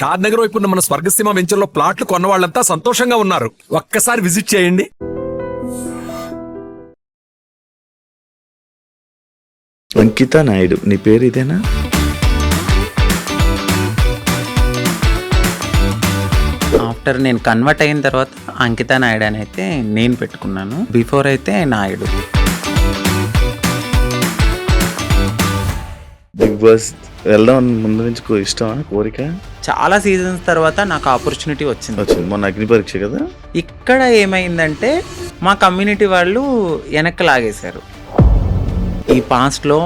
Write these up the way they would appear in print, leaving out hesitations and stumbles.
షాద్ నగర్ వైపు ఉన్న మన స్వర్గసీమ వెంచర్లో ప్లాట్లు కొన్న వాళ్ళంతా సంతోషంగా ఉన్నారు. ఒక్కసారి విజిట్ చేయండి. అంకిత నాయుడు, నీ పేరు ఇదేనా? ఆఫ్టర్ నేను కన్వర్ట్ అయిన తర్వాత అంకిత నాయుడు అని అయితే నేను పెట్టుకున్నాను. బిఫోర్ అయితే నాయుడు. బిగ్ బాస్ వెళ్దాం ముందు నుంచి ఇష్టమా, కోరిక? చాలా సీజన్స్ తర్వాత నాకు ఆపర్చునిటీ వచ్చింది. మొన్న అగ్ని పరీక్ష కదా. ఇక్కడ ఏమైందంటే మా కమ్యూనిటీ వాళ్ళు వెనక్కి లాగేశారు. ఈ పాస్ట్లో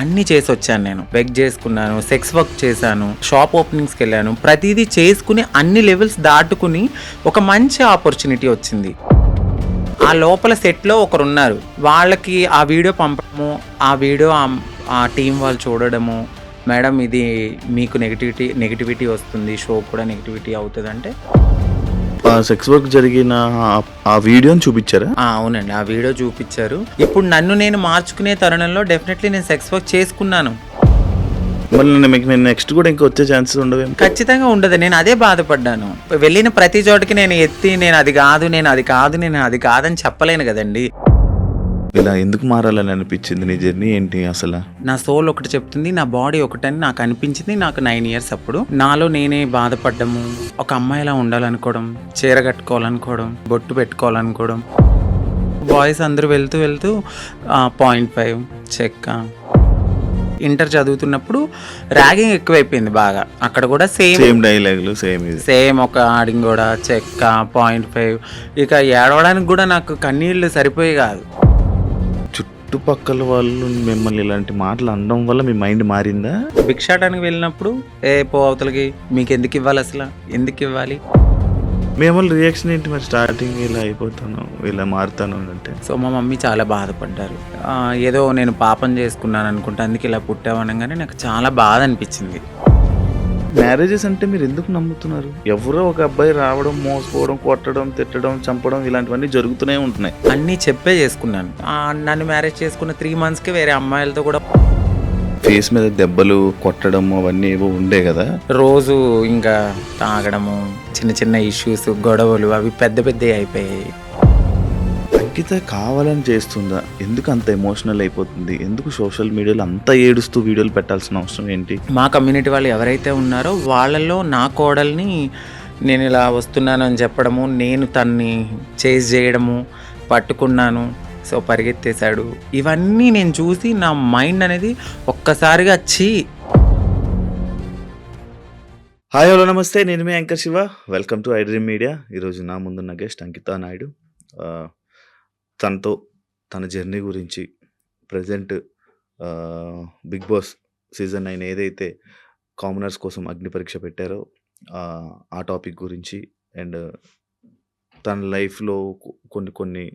అన్నీ చేసి వచ్చాను. నేను బెగ్ చేసుకున్నాను, సెక్స్ వర్క్ చేశాను, షాప్ ఓపెనింగ్స్కి వెళ్ళాను. ప్రతిదీ చేసుకుని అన్ని లెవెల్స్ దాటుకుని ఒక మంచి ఆపర్చునిటీ వచ్చింది. ఆ లోపల సెట్లో ఒకరు ఉన్నారు, వాళ్ళకి ఆ వీడియో పంపడము, ఆ వీడియో ఆ టీం వాళ్ళు చూడడము, మేడం ఇది మీకు నెగిటివిటీ వస్తుంది, షో కూడా నెగిటివిటీ అవుతుంది అంటే సెక్స్ వర్క్ జరిగిన ఆ వీడియోని చూపించారా? అవునండి, ఆ వీడియో చూపించారు. ఇప్పుడు నన్ను నేను మార్చుకునే తరుణంలో డెఫినెట్లీ నేను సెక్స్ వర్క్ చేసుకున్నాను. మళ్ళీ మీకు నేను నెక్స్ట్ కూడా ఇంకా వచ్చే ఛాన్సెస్ ఉండవు? ఖచ్చితంగా ఉండదు. నేను అదే బాధపడ్డాను. వెళ్ళిన ప్రతి చోటకి నేను ఎత్తి నేను అది కాదని చెప్పలేను కదండి. ఇలా ఎందుకు మారాలని అనిపించింది? నీ జర్నీ ఏంటి అసలు? నా సోల్ ఒకటి చెప్తుంది, నా బాడీ ఒకటని నాకు అనిపించింది. నాకు 9 years అప్పుడు నాలో నేనే బాధపడ్డము, ఒక అమ్మాయిలా ఉండాలనుకోవడం, చీర కట్టుకోవాలనుకోవడం, బొట్టు పెట్టుకోవాలనుకోవడం. బాయ్స్ అందరూ వెళ్తూ 0.5 చెక్క. ఇంటర్ చదువుతున్నప్పుడు ర్యాగింగ్ ఎక్కువైపోయింది బాగా. అక్కడ కూడా సేమ్ డైలాగులు, సేమ్ ఒక ఆడింగ్ కూడా చెక్క 0.5. ఇక ఏడవడానికి కూడా నాకు కన్నీళ్ళు సరిపోయి కాదు. చుట్టుపక్కల వాళ్ళు మిమ్మల్ని ఇలాంటి మాటలు అనడం వల్ల మీ మైండ్ మారిందా? భిక్షాటానికి వెళ్ళినప్పుడు పో అవతలకి, మీకు ఎందుకు ఇవ్వాలి, అసలు ఎందుకు ఇవ్వాలి? మేము రియాక్షన్ ఏంటి మరి? స్టార్టింగ్ ఇలా అయిపోతాను, ఇలా మారుతాను అంటే. సో మా మమ్మీ చాలా బాధపడ్డారు. ఏదో నేను పాపం చేసుకున్నాను అనుకుంటా, అందుకే ఇలా పుట్టావనగానే నాకు చాలా బాధ అనిపించింది. మ్యారేజెస్ అంటే మీరు ఎందుకు నమ్ముతున్నారు? ఎవరో ఒక అబ్బాయి రావడం, మోసపోవడం, కొట్టడం, తిట్టడం, చంపడం ఇలాంటివన్నీ జరుగుతూనే ఉంటున్నాయి. అన్నీ చెప్పే చేసుకున్నాను. నన్ను మ్యారేజ్ చేసుకున్న 3 monthsకి వేరే అమ్మాయిలతో కూడా ఫేస్ మీద దెబ్బలు కొట్టడం అవన్నీ ఏవో ఉండే కదా. రోజు ఇంకా తాగడము, చిన్న ఇష్యూస్, గొడవలు అవి పెద్ద అయిపోయాయి. అంకిత కావాలని చేస్తుందా? ఎందుకు అంత ఎమోషనల్ అయిపోతుంది? ఎందుకు సోషల్ మీడియాలో అంత ఏడుస్తూ వీడియోలు పెట్టాల్సిన అవసరం ఏంటి? మా కమ్యూనిటీ వాళ్ళు ఎవరైతే ఉన్నారో వాళ్ళలో నా కోడల్ని నేను ఇలా వస్తున్నాను అని చెప్పడము, నేను తన్ని చేజ్ చేయడము, పట్టుకున్నాను, సో పరిగెత్తేశాడు, ఇవన్నీ నేను చూసి నా మైండ్ అనేది ఒక్కసారిగా హాయ్ హలో నమస్తే, నేను మీ anchor Shiva. Welcome to I dream media. ఈరోజు నా ముందున్న గెస్ట్ అంకిత నాయుడు. తన జర్నీ గురించి, ప్రజెంట్ బిగ్ బాస్ సీజన్ 9 ఏదైతే కామనర్స్ కోసం అగ్ని పరీక్ష పెట్టారో ఆ టాపిక్ గురించి, అండ్ తన లైఫ్లో కొన్ని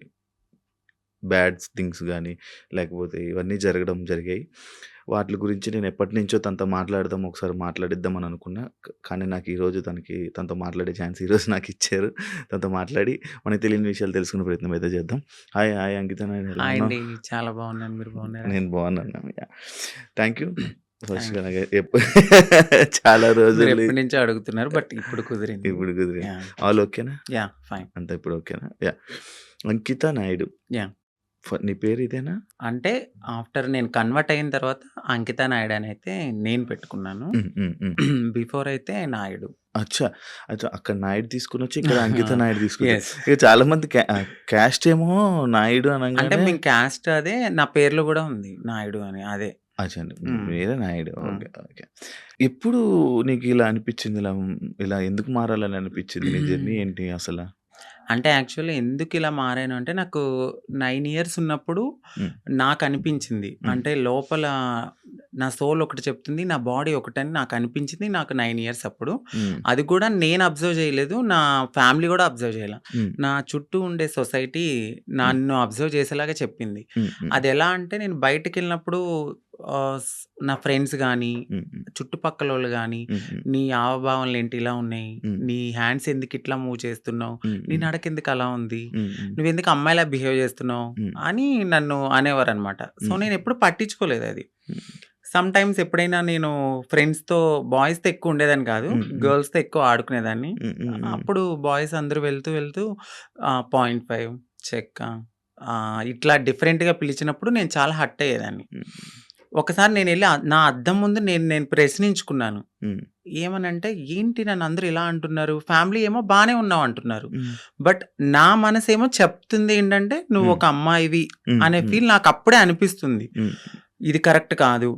బ్యాడ్ థింగ్స్ కానీ లేకపోతే ఇవన్నీ జరిగాయి. వాటి గురించి నేను ఎప్పటి నుంచో తనతో ఒకసారి మాట్లాడిద్దామని అనుకున్నా. కానీ నాకు ఈరోజు తనతో మాట్లాడే ఛాన్స్ ఈరోజు నాకు ఇచ్చారు. తనతో మాట్లాడి మనకి తెలియని విషయాలు తెలుసుకునే ప్రయత్నం అయితే చేద్దాం. హాయ్ అంకిత నాయుడు. చాలా బాగున్నాను, మీరు బాగున్నారు? నేను బాగున్నాను. Thank you. ఫస్ట్ చాలా రోజులు నుంచి అడుగుతున్నారు, బట్ ఇప్పుడు కుదిరింది. ఆల్ ఓకేనా? Yeah fine. అంతా ఇప్పుడు ఓకేనా? యా. అంకిత నాయుడు, యా. నీ పేరు ఇదేనా? అంటే ఆఫ్టర్ నేను కన్వర్ట్ అయిన తర్వాత అంకిత నాయుడు అని అయితే నేను పెట్టుకున్నాను. బిఫోర్ అయితే నాయుడు. అచ్చా, అక్కడ నాయుడు తీసుకుని వచ్చి ఇక్కడ అంకిత నాయుడు తీసుకుని. ఇక చాలా మంది క్యాస్ట్ ఏమో నాయుడు అంటే మీ క్యాస్ట్ అదే, నా పేర్లో కూడా ఉంది నాయుడు అని. అదే మీరే నాయుడు. ఓకే. ఎప్పుడు నీకు ఇలా అనిపించింది? ఇలా ఎందుకు మారాలని అనిపించింది? నీ జర్నీ ఏంటి అసలు? అంటే యాక్చువల్లీ ఎందుకు ఇలా మారాను అంటే, నాకు 9 years ఉన్నప్పుడు నాకు అనిపించింది. అంటే లోపల నా సోల్ ఒకటి చెప్తుంది, నా బాడీ ఒకటని నాకు అనిపించింది. నాకు 9 years అప్పుడు. అది కూడా నేను అబ్జర్వ్ చేయలేదు, నా ఫ్యామిలీ కూడా అబ్జర్వ్ చేయలే. నా చుట్టూ ఉండే సొసైటీ నన్ను అబ్జర్వ్ చేసేలాగా చెప్పింది. అది ఎలా అంటే, నేను బయటకు వెళ్ళినప్పుడు నా ఫ్రెండ్స్ కానీ, చుట్టుపక్కల వాళ్ళు కానీ, నీ హావభావాలు ఏంటి ఇలా ఉన్నాయి, నీ హ్యాండ్స్ ఎందుకు ఇట్లా మూవ్ చేస్తున్నావు, నీ నడక ఎందుకు అలా ఉంది, నువ్వెందుకు అమ్మాయిలా బిహేవ్ చేస్తున్నావు అని నన్ను అనేవారు అనమాట. సో నేను ఎప్పుడు పట్టించుకోలేదు అది. సమ్ టైమ్స్ ఎప్పుడైనా నేను ఫ్రెండ్స్‌తో బాయ్స్‌తో ఎక్కువ ఉండేదాన్ని కాదు. గర్ల్స్‌తో ఎక్కువ ఆడుకునేదాన్ని. అప్పుడు బాయ్స్ అందరూ వెళ్తూ 0.5 చెక్క ఇట్లా డిఫరెంట్‌గా పిలిచినప్పుడు నేను చాలా హర్ట్ అయ్యేదాన్ని. ఒకసారి నేనెళ్ళి నా అద్దం ముందు నేను ప్రశ్నించుకున్నాను. ఏమనంటే, ఏంటి నన్నందరూ ఇలా అంటున్నారు? ఫ్యామిలీ ఏమో బానే ఉన్నావు అంటున్నారు. బట్ నా మనసేమో చెప్తుంది ఏంటంటే, నువ్వు ఒక అమ్మాయివి అనే ఫీల్ నాకప్పుడే అనిపిస్తుంది. ఇది కరెక్ట్ కాదు.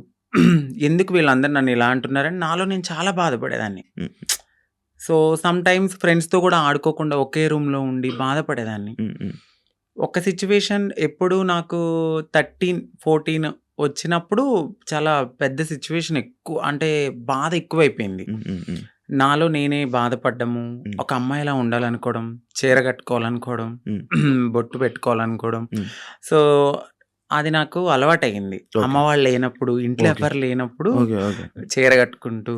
ఎందుకు వీళ్ళందరూ నన్ను ఇలా అంటున్నారని నాలో నేను చాలా బాధపడేదాన్ని. సో, సమ్ టైమ్స్ ఫ్రెండ్స్‌తో కూడా ఆడుకోకుండా ఒకే రూమ్‌లో ఉండి బాధపడేదాన్ని. ఒక సిట్యుయేషన్ ఎప్పుడు నాకు 13, 14 వచ్చినప్పుడు చాలా పెద్ద సిట్యుయేషన్ అంటే బాధ ఎక్కువైపోయింది. నాలో నేనే బాధపడ్డము, ఒక అమ్మాయిలా ఉండాలనుకోవడం, చీర కట్టుకోవాలనుకోవడం, బొట్టు పెట్టుకోవాలనుకోవడం. సో, అది నాకు అలవాటయింది. అమ్మ వాళ్ళు లేనప్పుడు, ఇంట్లో ఎవరు లేనప్పుడు చీర కట్టుకుంటూ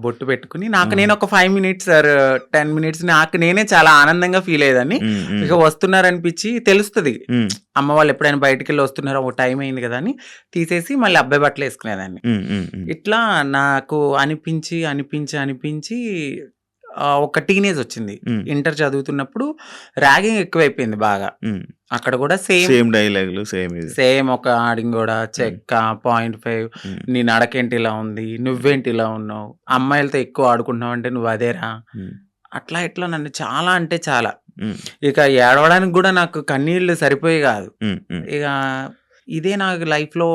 బొట్టు పెట్టుకుని నాకు నేను ఒక 5 మినిట్స్ ఆర్ 10 మినిట్స్ నాకు నేనే చాలా ఆనందంగా ఫీల్ అయ్యేదాన్ని. ఇక వస్తున్నారనిపించి తెలుస్తుంది అమ్మ వాళ్ళు ఎప్పుడైనా బయటికి వెళ్ళి వస్తున్నారో ఒక టైం అయింది కదా అని తీసేసి మళ్ళీ అబ్బాయి బట్టలు వేసుకునేదాన్ని. ఇట్లా నాకు అనిపించి ఒక టీనేజ్ వచ్చింది. ఇంటర్ చదువుతున్నప్పుడు ర్యాగింగ్ ఎక్కువైపోయింది బాగా. అక్కడ కూడా సేమ్ డైలాగులు సేమ్ ఒక ఆడింగ్ కూడా చెక్క 0.5 నీ నడకేంటి ఇలా ఉంది, నువ్వేంటి ఇలా ఉన్నావు, అమ్మాయిలతో ఎక్కువ ఆడుకుంటున్నావు అంటే నువ్వు అదేరా, అట్లా ఇట్లా నన్ను చాలా అంటే చాలా ఇక ఏడవడానికి కూడా నాకు కన్నీళ్ళు సరిపోయి కాదు. ఇక ఇదే నాకు లైఫ్లో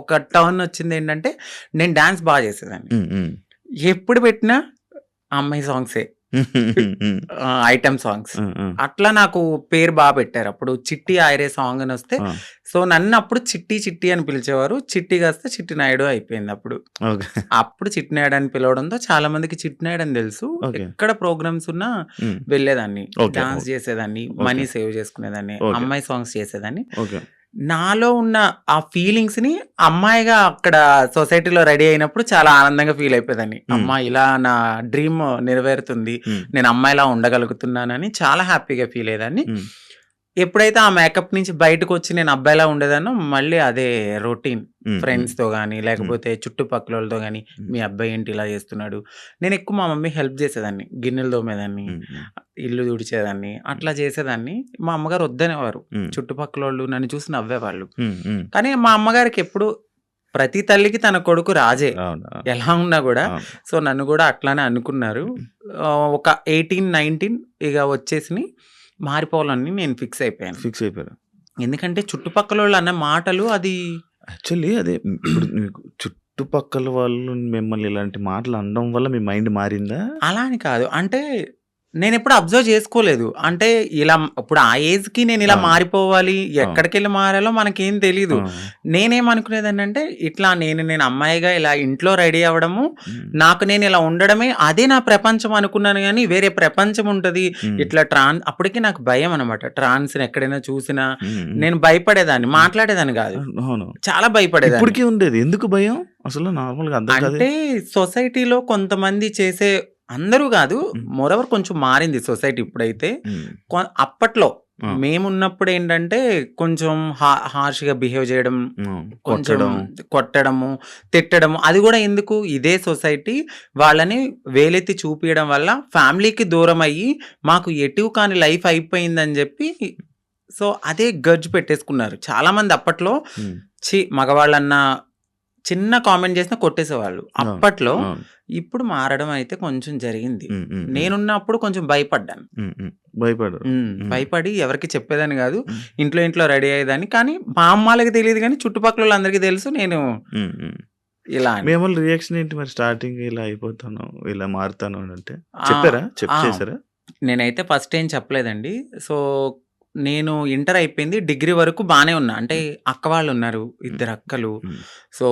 ఒక టర్న్ వచ్చింది ఏంటంటే, నేను డాన్స్ బాగా చేసేదాన్ని. ఎప్పుడు పెట్టినా అమ్మాయి సాంగ్సే, ఐటమ్ సాంగ్స్. అట్లా నాకు పేరు బాగా పెట్టారు. అప్పుడు చిట్టి ఆయరే సాంగ్ అని వస్తే సో నన్ను అప్పుడు చిట్టి అని పిలిచేవారు. చిట్టి కాస్త చిట్టి నాయుడు అయిపోయింది. అప్పుడు చిట్టి నాయుడు అని పిలవడంతో చాలా మందికి చిట్టి నాయుడు అని తెలుసు. ఎక్కడ ప్రోగ్రామ్స్ ఉన్నా వెళ్ళేదాన్ని, డాన్స్ చేసేదాన్ని, మనీ సేవ్ చేసుకునేదాన్ని, అమ్మాయి సాంగ్స్ చేసేదాన్ని. నాలో ఉన్న ఆ ఫీలింగ్స్ ని అమ్మాయిగా అక్కడ సొసైటీలో రెడీ అయినప్పుడు చాలా ఆనందంగా ఫీల్ అయిపోయేదాన్ని. అమ్మా ఇలా నా డ్రీమ్ నెరవేరుతుంది, నేను అమ్మాయిలా ఉండగలుగుతున్నానని చాలా హ్యాపీగా ఫీల్ అయ్యేదాన్ని. ఎప్పుడైతే ఆ మేకప్ నుంచి బయటకు వచ్చి నేను అబ్బాయిలా ఉండేదానో మళ్ళీ అదే రొటీన్. ఫ్రెండ్స్తో కానీ లేకపోతే చుట్టుపక్కల వాళ్ళతో కానీ, మీ అబ్బాయి ఏంటి ఇలా చేస్తున్నాడు. నేను ఎక్కువ మా మమ్మీ హెల్ప్ చేసేదాన్ని, గిన్నెలు తోమేదాన్ని, ఇల్లు తుడిచేదాన్ని, అట్లా చేసేదాన్ని. మా అమ్మగారు వద్దనేవారు. చుట్టుపక్కల వాళ్ళు నన్ను చూసి నవ్వేవాళ్ళు. కానీ మా అమ్మగారికి ఎప్పుడు ప్రతి తల్లికి తన కొడుకు రాజే ఎలా ఉన్నా కూడా. సో నన్ను కూడా అట్లానే అనుకున్నారు. ఒక 18, 19 ఇక వచ్చేసి మారిపోవాలని నేను ఫిక్స్ అయిపోయాను. ఎందుకంటే చుట్టుపక్కల వాళ్ళు అన్న మాటలు అది యాక్చువల్లీ అదే ఇప్పుడు మీకు చుట్టుపక్కల వాళ్ళు మిమ్మల్ని ఇలాంటి మాటలు అనడం వల్ల మీ మైండ్ మారిందా? అలా అని కాదు, అంటే నేను ఎప్పుడు అబ్జర్వ్ చేసుకోలేదు. అంటే ఇలా ఇప్పుడు ఆ ఏజ్ కి నేను ఇలా మారిపోవాలి, ఎక్కడికి వెళ్ళి మారాలో మనకేం తెలీదు. నేనేమనుకునేదాన్ని అంటే ఇట్లా నేను అమ్మాయిగా ఇలా ఇంట్లో రెడీ అవ్వడము, నాకు నేను ఇలా ఉండడమే అదే నా ప్రపంచం అనుకున్నాను. కానీ వేరే ప్రపంచం ఉంటది ఇట్లా అప్పటికి నాకు భయం అనమాట. ట్రాన్స్ ఎక్కడైనా చూసినా నేను భయపడేదాన్ని, మాట్లాడేదాన్ని కాదు, చాలా భయపడేదాన్ని. ఇప్పటికీ ఉండేది. ఎందుకు భయం అసలు? నార్మల్గా అంటే సొసైటీలో కొంతమంది చేసే, అందరూ కాదు, మోరవర్ కొంచెం మారింది సొసైటీ ఇప్పుడైతే. అప్పట్లో మేమున్నప్పుడు ఏంటంటే కొంచెం హార్ష్గా బిహేవ్ చేయడం, కొంచెం కొట్టడము, తిట్టడము. అది కూడా ఎందుకు, ఇదే సొసైటీ వాళ్ళని వేలెత్తి చూపించడం వల్ల ఫ్యామిలీకి దూరం అయ్యి మాకు ఎటు కాని లైఫ్ అయిపోయిందని చెప్పి సో అదే గర్జ్ పెట్టేసుకున్నారు చాలా మంది. అప్పట్లో మగవాళ్ళన్నా చిన్న కామెంట్ చేసినా కొట్టేసేవాళ్ళు అప్పట్లో. ఇప్పుడు మారడం అయితే కొంచెం జరిగింది. నేనున్నప్పుడు కొంచెం భయపడి ఎవరికి చెప్పేదాన్ని కాదు, ఇంట్లో రెడీ అయ్యేదాన్ని. కానీ మా అమ్మాలకి తెలియదు, కానీ చుట్టుపక్కల వాళ్ళందరికీ తెలుసు నేను ఇలా. మేము రియాక్షన్ ఏంటి మరి? స్టార్టింగ్ ఇలా అయిపోతాను, ఇలా మారుతాను అంటే చెప్పారా? నేనైతే ఫస్ట్ ఏం చెప్పలేదండి. సో నేను ఇంటర్ అయిపోయింది, డిగ్రీ వరకు బాగానే ఉన్నా. అంటే అక్క వాళ్ళు ఉన్నారు, 2 అక్కలు. సో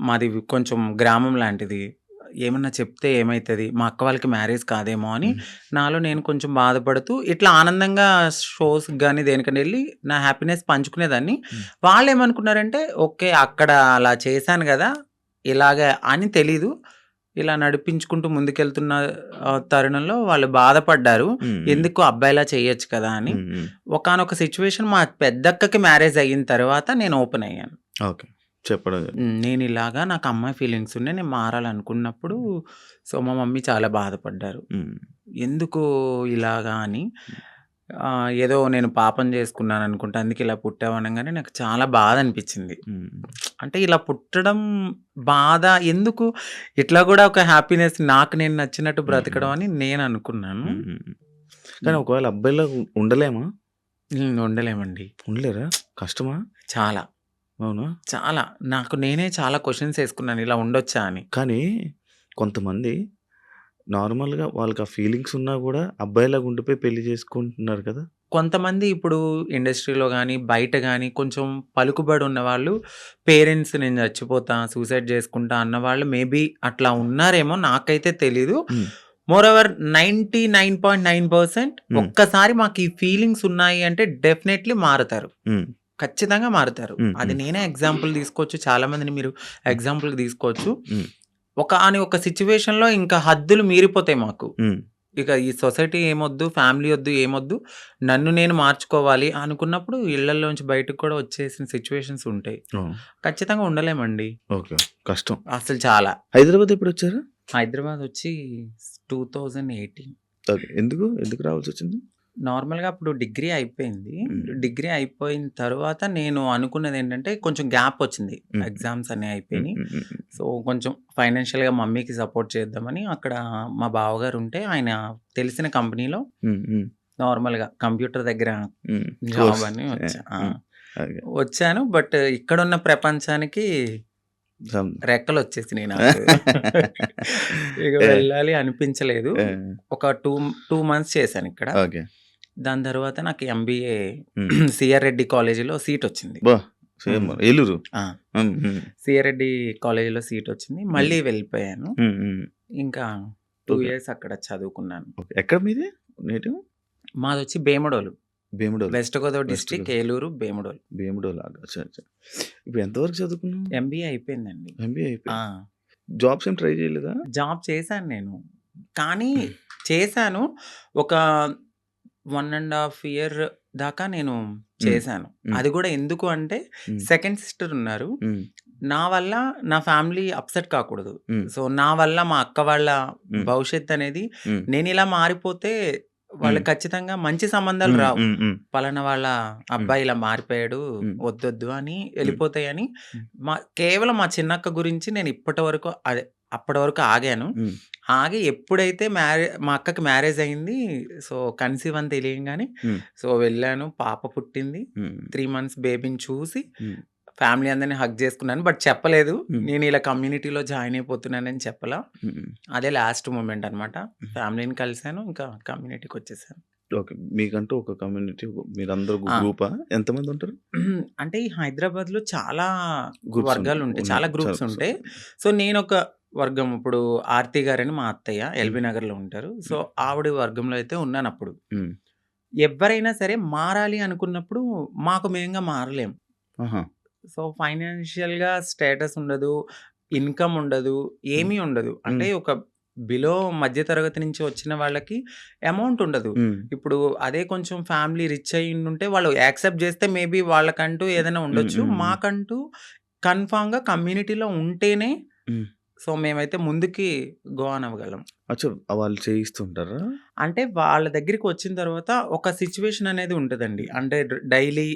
మాది కొంచెం గ్రామం లాంటిది, ఏమన్నా చెప్తే ఏమవుతుంది, మా అక్క వాళ్ళకి మ్యారేజ్ కాదేమో అని నాలో నేను కొంచెం బాధపడుతూ ఇట్లా ఆనందంగా షోస్ కానీ దేనికని వెళ్ళి నా హ్యాపీనెస్ పంచుకునేదాన్ని. వాళ్ళు ఏమనుకున్నారంటే ఓకే అక్కడ అలా చేశాను కదా ఇలాగే అని తెలీదు, ఇలా నడిపించుకుంటూ ముందుకెళ్తున్న తరుణంలో వాళ్ళు బాధపడ్డారు, ఎందుకు అబ్బాయిలా చేయొచ్చు కదా అని. ఒకానొక సిచ్యువేషన్ మా పెద్దక్కకి మ్యారేజ్ అయిన తర్వాత నేను ఓపెన్ అయ్యాను. ఓకే. చెప్పడం. నేనిలాగా నాకు అమ్మాయి ఫీలింగ్స్ ఉన్నాయి. నేను మారాలనుకున్నప్పుడు సో, మా మమ్మీ చాలా బాధపడ్డారు. హ్మ్. ఎందుకు ఇలాగా అని. ఏదో నేను పాపం చేసుకున్నాననుకుంటా. అందుకే ఇలా పుట్టావు అనంగానే నాకు చాలా బాధ అనిపించింది. హ్మ్. అంటే ఇలా పుట్టడం బాధ ఎందుకు? ఇట్లా కూడా ఒక హ్యాపీనెస్ నాకు నేను నచ్చినట్టు బ్రతకడం అని నేను అనుకున్నాను. కానీ ఒకవేళ అబ్బాయిలా ఉండలేమా? ఉండలేమండి. ఉండలేరా? కష్టమా? చాలా. అవునా? చాలా. నాకు నేనే చాలా క్వెషన్స్ ఏసుకున్నాను ఇలా ఉండొచ్చా అని. కానీ కొంతమంది నార్మల్‌గా వాళ్ళకి ఆ ఫీలింగ్స్ ఉన్నా గూడా అబ్బాయిలాగా ఉండిపోయి పెళ్లి చేసుకుంటున్నారు కదా! కొంతమంది ఇప్పుడు ఇండస్ట్రీలో గానీ, బయట గానీ కొంచెం పలుకుబడి ఉన్నవాళ్ళు పేరెంట్స్ నేను చచ్చిపోతా, సూసైడ్ చేసుకుంటా అన్నవాళ్ళు మేబీ అట్లా ఉన్నారేమో నాకైతే తెలీదు. హ్మ్. మోరోవర్ 99.9% హ్మ్. ఒక్కసారి మాకు ఈ ఫీలింగ్స్ ఉన్నాయి అంటే డెఫినైట్‌లీ మారుతారు. హ్మ్. ఖచ్చితంగా మారుతారు. హ్మ్. అది హ్మ్. నేనే ఎగ్జాంపుల్ తీసుకోవచ్చు. చాలా మందిని మీరు ఎగ్జాంపుల్‌గా తీసుకోవచ్చు. హ్మ్. ఒకానొక సిట్యుయేషన్‌లో ఇంకా హద్దులు మీరిపోతాయి మాకు. హ్మ్. ఇక ఈ సొసైటీ ఏమొద్దు, ఫ్యామిలీ ఒద్దు, ఏమొద్దు. నన్ను నేను మార్చుకోవాలి అనుకున్నప్పుడు ఇళ్లల్లోంచి బయటకి కూడా వచ్చేసిన సిట్యుయేషన్స్ ఉంటాయి. అవును. ఖచ్చితంగా ఉండలేమండి. ఓకే. కష్టం. అసలు చాలా. హైదరాబాద్ ఎప్పుడొచ్చారు? హైదరాబాద్ వచ్చి 2018 ఓకే. ఎందుకు రావాల్సొచ్చింది? నార్మల్‌గా అప్పుడు డిగ్రీ అయిపోయింది. హ్మ్. డిగ్రీ అయిపోయిన తర్వాత నేను అనుకున్నదేంటంటే కొంచెం గ్యాప్ వచ్చింది. హ్మ్. ఎగ్జామ్స్ అన్నీ హ్మ్. అయిపోయినాయి. హ్మ్. హ్మ్. హ్మ్. సో, కొంచెం ఫైనాన్షియల్‌గా మమ్మీకి సపోర్ట్ చేద్దామని అక్కడ మా బావగారు ఉంటే ఆయన తెలిసిన కంపెనీలో హ్మ్. హ్మ్. నార్మల్‌గా కంప్యూటర్ దగ్గర హ్మ్. Job course. అని వచ్చా. హ్మ్. ఓకే. వచ్చాను. బట్ ఇక్కడున్న ప్రపంచానికి సమ్ రెక్కలొచ్చేసినాయి నాకు. ఇక ఏ వెళ్ళాలి అనిపించలేదు. ఏ ఒక 2 మంత్స్ చేశానిక్కడ. ఓకే. దాని తర్వాత నాకు ఎంబీఏ హ్మ్. సిఆర్ రెడ్డి కాలేజీలో సీటొచ్చింది. అబ్బా! సేమ్ హ్మ్. ఏలూరు. ఆ! హ్మ్. హ్మ్. సిఆర్ రెడ్డి కాలేజీలో సీటొచ్చింది. హ్మ్. మళ్ళీ వెళ్ళిపోయాను. హ్మ్. హ్మ్. ఇంకా 2 ఓకే. ఇయర్స్ అక్కడ చదువుకున్నాను. ఓకే. ఎక్కడ మీది నేటివ్? మాదొచ్చి Bhimadolu. Bhimadolu. West Godavari west district Godavari. Eluru, Bhimadolu. Bhimadolu. అచ్చా! అచ్చా! ఇప్పుడు ఎంతవరకు చదువుకున్నావు? ఎంబీఏ అయిపోయిందండి. ఎంబీఏ ఆ! అయిపోయింది. జాబ్స్ ఏం ట్రై చేయలేదా? జాబ్ చేశాను నేను. కానీ చేశాను. ఒక 1 ½ ఇయర్ దాకా నేను హ్మ్. చేశాను. హ్మ్. అది గూడా ఎందుకు అంటే హ్మ్. సెకండ్ సిస్టర్ ఉన్నారు. హ్మ్. నా వల్ల నా ఫ్యామిలీ అప్‌సెట్ కాకూడదు. హ్మ్. సో, నా వల్ల మా అక్క వాళ్ళ హ్మ్. భవిష్యత్తనేది హ్మ్. నేనిలా మారిపోతే హ్మ్. వాళ్ళకి ఖచ్చితంగా మంచి సంబంధాలు హ్మ్. రావు. హ్మ్. హ్మ్. పలానా వాళ్ళ హ్మ్. అబ్బాయి ఇలా మారిపోయాడు. హ్మ్. వద్దొద్దు అని హ్మ్. ఎళ్ళిపోతాయని హ్మ్. కేవలం మా చిన్నక్క గురించి నేను ఇప్పటి వరకు అప్పటి వరకు ఆగాను. హ్మ్. ఆగి ఎప్పుడైతే మా అక్కకి మ్యారేజ్ అయింది. సో, కన్సీవ్ అని తెలియంగానే హ్మ్. సో, వెళ్ళాను. పాప పుట్టింది. హ్మ్. 3 మంత్స్ బేబీని చూసి హ్మ్. ఫ్యామిలీ అందరిని హగ్ చేసుకున్నాను. బట్ చెప్పలేదు. హ్మ్. నేను ఇలా కమ్యూనిటీలో జాయిన్ అయిపోతున్నానని చెప్పలా. హ్మ్. అదే లాస్ట్ మొమెంట్ అనమాట. హ్మ్. ఫ్యామిలీని కలిసాను. ఇంకా కమ్యూనిటీకొచ్చేసాను. ఓకే. మీకంటూ ఒక కమ్యూనిటీ మీరందరూ ఆ! గ్రూపా? ఎంతమంది ఉంటారు? అంటే ఈ హైదరాబాద్‌లో చాలా గ్రూప్స్ వర్గాలుంటాయి. ఉన్నాయి. చాలా చాలా గ్రూప్స్ ఉంటాయి. సో, నేనొక వర్గం ఇప్పుడు ఆర్తి గారని మా అత్తయ్య హ్మ్. ఎల్బీ నగర్‌లో ఉంటారు. సో, హ్మ్. ఆవిడ వర్గంలో అయితే ఉన్నానప్పుడు. హ్మ్. ఎవ్వరైనా సరే మారాలి అనుకున్నప్పుడు మాకు మేముగా మారలేం. ఆహా! సో, ఫైనాన్షియల్‌గా స్టేటస్ ఉండదు. ఇన్‌కమ్ ఉండదు. హ్మ్. ఏమీ ఉండదు. అంటే హ్మ్. ఒక బిలో మధ్య తరగతి నుంచి వచ్చిన వాళ్ళకి అమౌంట్ ఉండదు. హ్మ్. ఇప్పుడు అదే కొంచెం ఫ్యామిలీ రిచ్ అయ్యుండుంటే వాళ్ళు యాక్సెప్ట్ చేస్తే మేబీ వాళ్ళకంటూ ఏదైనా హ్మ్. ఉండొచ్చు. హ్మ్. హ్మ్. మాకంటూ కన్ఫర్మ్‌గా కమ్యూనిటీలో ఉంటేనే హ్మ్. సో, మేమైతే ముందుకి గో ఆన్ అవ్వగలం. అచ్చా! వాళ్ళు చేయిస్తుంటారా? అంటే వాళ్ళ దగ్గరికి వచ్చిన తర్వాత ఒక సిట్యుయేషన్ అనేది ఉంటదండి. అంటే డైలీ